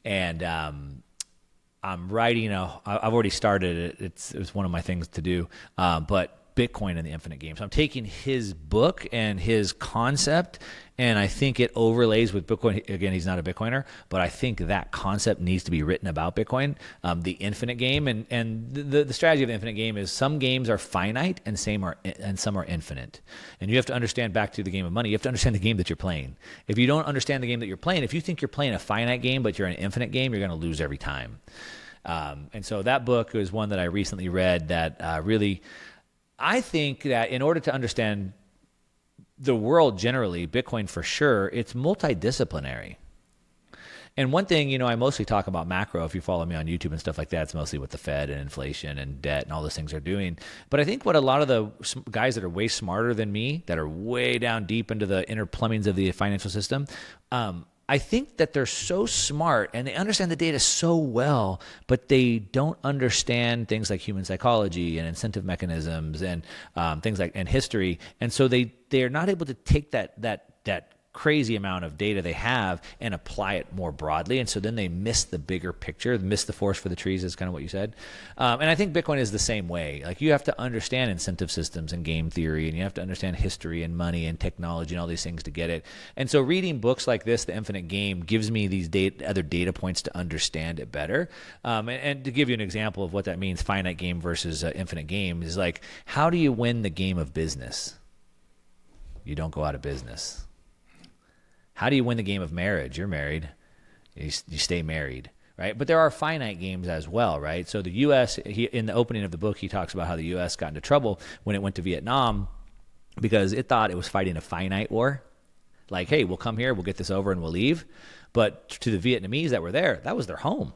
And I'm writing I've already started it. It's one of my things to do, but Bitcoin and the infinite game. So I'm taking his book and his concept, and I think it overlays with Bitcoin. Again, he's not a Bitcoiner, but I think that concept needs to be written about Bitcoin, the infinite game. And the strategy of the infinite game is some games are finite and some are infinite. And you have to understand, back to the game of money, you have to understand the game that you're playing. If you don't understand the game that you're playing, if you think you're playing a finite game, but you're in an infinite game, you're going to lose every time. And so that book was one that I recently read that really, I think that in order to understand the world generally, Bitcoin for sure, it's multidisciplinary. And one thing, I mostly talk about macro. If you follow me on YouTube and stuff like that, it's mostly what the Fed and inflation and debt and all those things are doing. But I think what a lot of the guys that are way smarter than me, that are way down deep into the inner plumbings of the financial system, I think that they're so smart and they understand the data so well, but they don't understand things like human psychology and incentive mechanisms and things like and history. And so they're not able to take that crazy amount of data they have and apply it more broadly. And so then they miss the bigger picture, miss the forest for the trees is kind of what you said. And I think Bitcoin is the same way. Like, you have to understand incentive systems and game theory, and you have to understand history and money and technology and all these things to get it. And so reading books like this, The Infinite Game, gives me these other data points to understand it better. And to give you an example of what that means, finite game versus infinite game, is like, how do you win the game of business? You don't go out of business. How do you win the game of marriage? You're married. You stay married, right? But there are finite games as well, right? So the U.S., in the opening of the book, he talks about how the U.S. got into trouble when it went to Vietnam because it thought it was fighting a finite war. Like, hey, we'll come here, we'll get this over, and we'll leave. But to the Vietnamese that were there, that was their home.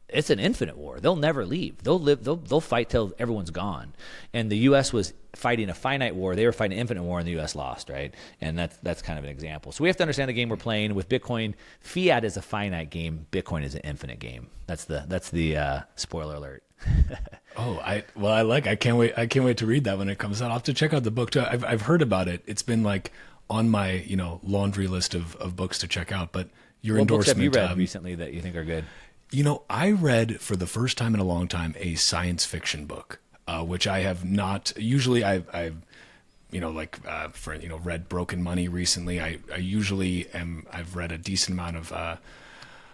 It's an infinite war. They'll never leave. They'll fight till everyone's gone. And the U.S. was fighting a finite war. They were fighting an infinite war, and the U.S. lost, right? And that's kind of an example. So we have to understand the game we're playing. With Bitcoin, fiat is a finite game. Bitcoin is an infinite game. That's the spoiler alert. I can't wait to read that when it comes out. I'll have to check out the book too. I've heard about it. It's been like on my laundry list of books to check out. But your what endorsement. What books have you read recently that you think are good? I read for the first time in a long time a science fiction book, which I have not. Usually, I've read Broken Money recently. I usually am. I've read a decent amount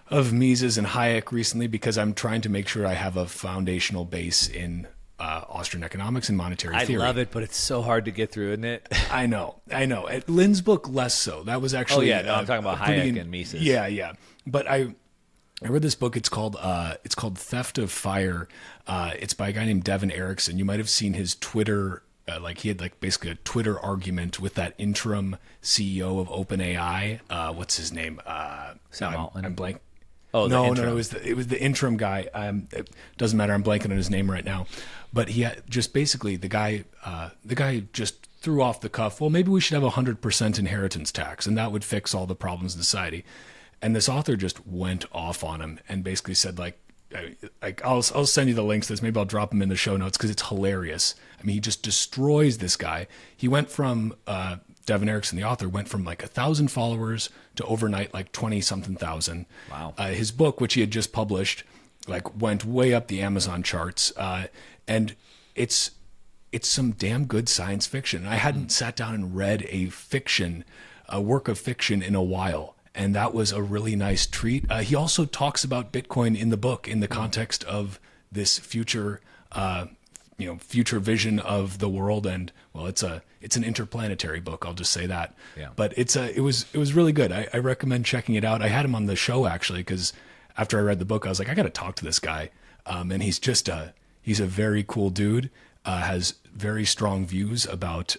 of Mises and Hayek recently because I'm trying to make sure I have a foundational base in Austrian economics and monetary theory. I love it, but it's so hard to get through, isn't it? I know. At Lynn's book, less so. That was actually. I'm talking about Hayek and Mises. Yeah. But I read this book. It's called Theft of Fire. It's by a guy named Devin Erickson. You might have seen his Twitter. He had basically a Twitter argument with that interim CEO of OpenAI. What's his name? Sam Altman. I'm blank. Oh, no. It was the interim guy. It doesn't matter. I'm blanking on his name right now. But he had just basically the guy just threw off the cuff. Well, maybe we should have 100% inheritance tax, and that would fix all the problems in society. And this author just went off on him and basically said, I'll send you the links to this. Maybe I'll drop them in the show notes because it's hilarious. I mean, he just destroys this guy. He went from, Devin Erickson, the author, went from 1,000 followers to overnight 20-something thousand. Wow. His book, which he had just published, went way up the Amazon charts. And it's some damn good science fiction. I hadn't sat down and read a work of fiction in a while. And that was a really nice treat. He also talks about Bitcoin in the book in the context of this future vision of the world. And it's an interplanetary book. I'll just say that. Yeah. But it was really good. I recommend checking it out. I had him on the show actually because after I read the book, I was like, I got to talk to this guy. And he's just he's a very cool dude. Has very strong views about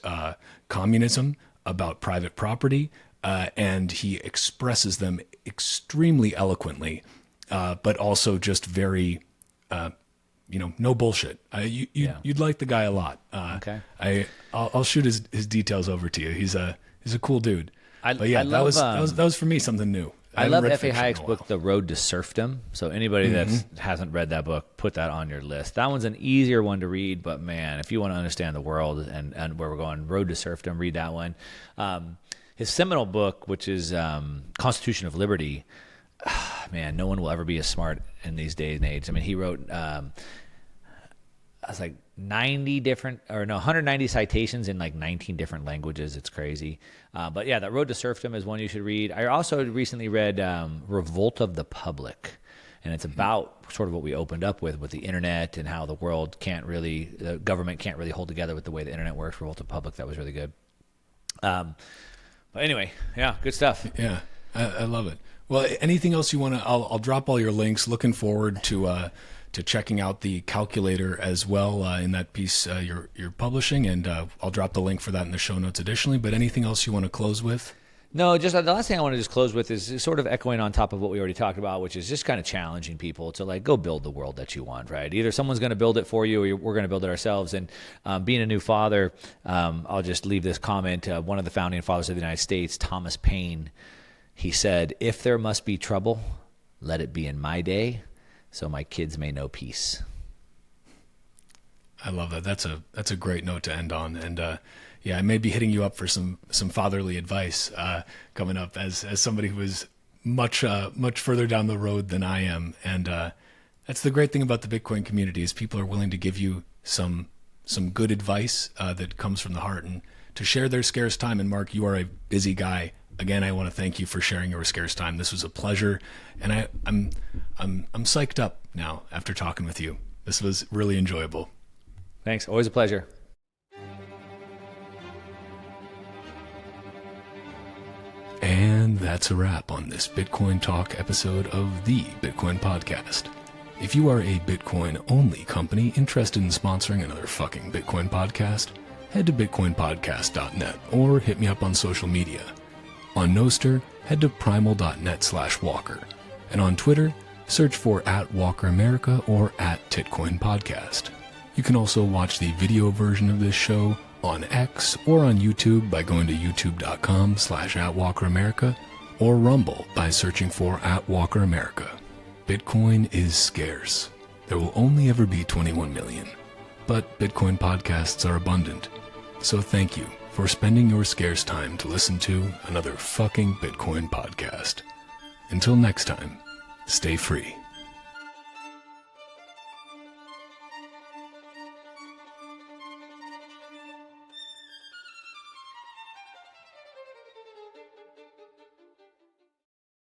communism, about private property. And he expresses them extremely eloquently, but also just very, no bullshit. You'd like the guy a lot. Okay. I'll shoot his details over to you. He's a cool dude. That was for me something new. I love F.A. Hayek's book, The Road to Serfdom. So anybody that hasn't read that book, put that on your list. That one's an easier one to read, but man, if you want to understand the world and where we're going, Road to Serfdom, read that one. His seminal book, which is Constitution of Liberty, man, no one will ever be as smart in these days and age. I mean, he wrote I was like 190 citations in like 19 different languages. It's crazy. But yeah, that Road to Serfdom is one you should read. I also recently read Revolt of the Public. And it's about sort of what we opened up with the internet and how the government can't really hold together with the way the internet works. Revolt of the Public, that was really good. But anyway, yeah, good stuff. Yeah, I love it. Well, anything else you want to? I'll drop all your links. Looking forward to checking out the calculator as well in that piece you're publishing, and I'll drop the link for that in the show notes additionally. But anything else you want to close with? No, just the last thing I want to just close with is sort of echoing on top of what we already talked about, which is just kind of challenging people to like go build the world that you want, right? Either someone's going to build it for you or we're going to build it ourselves. And being a new father, I'll just leave this comment. One of the founding fathers of the United States, Thomas Paine, he said, "If there must be trouble, let it be in my day, so my kids may know peace." I love that. That's a great note to end on. And yeah, I may be hitting you up for some fatherly advice coming up as somebody who is much further down the road than I am. And that's the great thing about the Bitcoin community is people are willing to give you some good advice that comes from the heart and to share their scarce time. And Mark, you are a busy guy. Again, I want to thank you for sharing your scarce time. This was a pleasure, and I'm psyched up now after talking with you. This was really enjoyable. Thanks. Always a pleasure. And that's a wrap on this Bitcoin Talk episode of the Bitcoin Podcast. If you are a Bitcoin-only company interested in sponsoring another fucking Bitcoin podcast, head to bitcoinpodcast.net or hit me up on social media. On Nostr, head to primal.net/Walker. And on Twitter, search for @WalkerAmerica or @TitcoinPodcast. You can also watch the video version of this show on X or on YouTube by going to youtube.com/@WalkerAmerica or Rumble by searching for @WalkerAmerica. Bitcoin is scarce. There will only ever be 21 million. But Bitcoin podcasts are abundant. So thank you for spending your scarce time to listen to another fucking Bitcoin podcast. Until next time, stay free.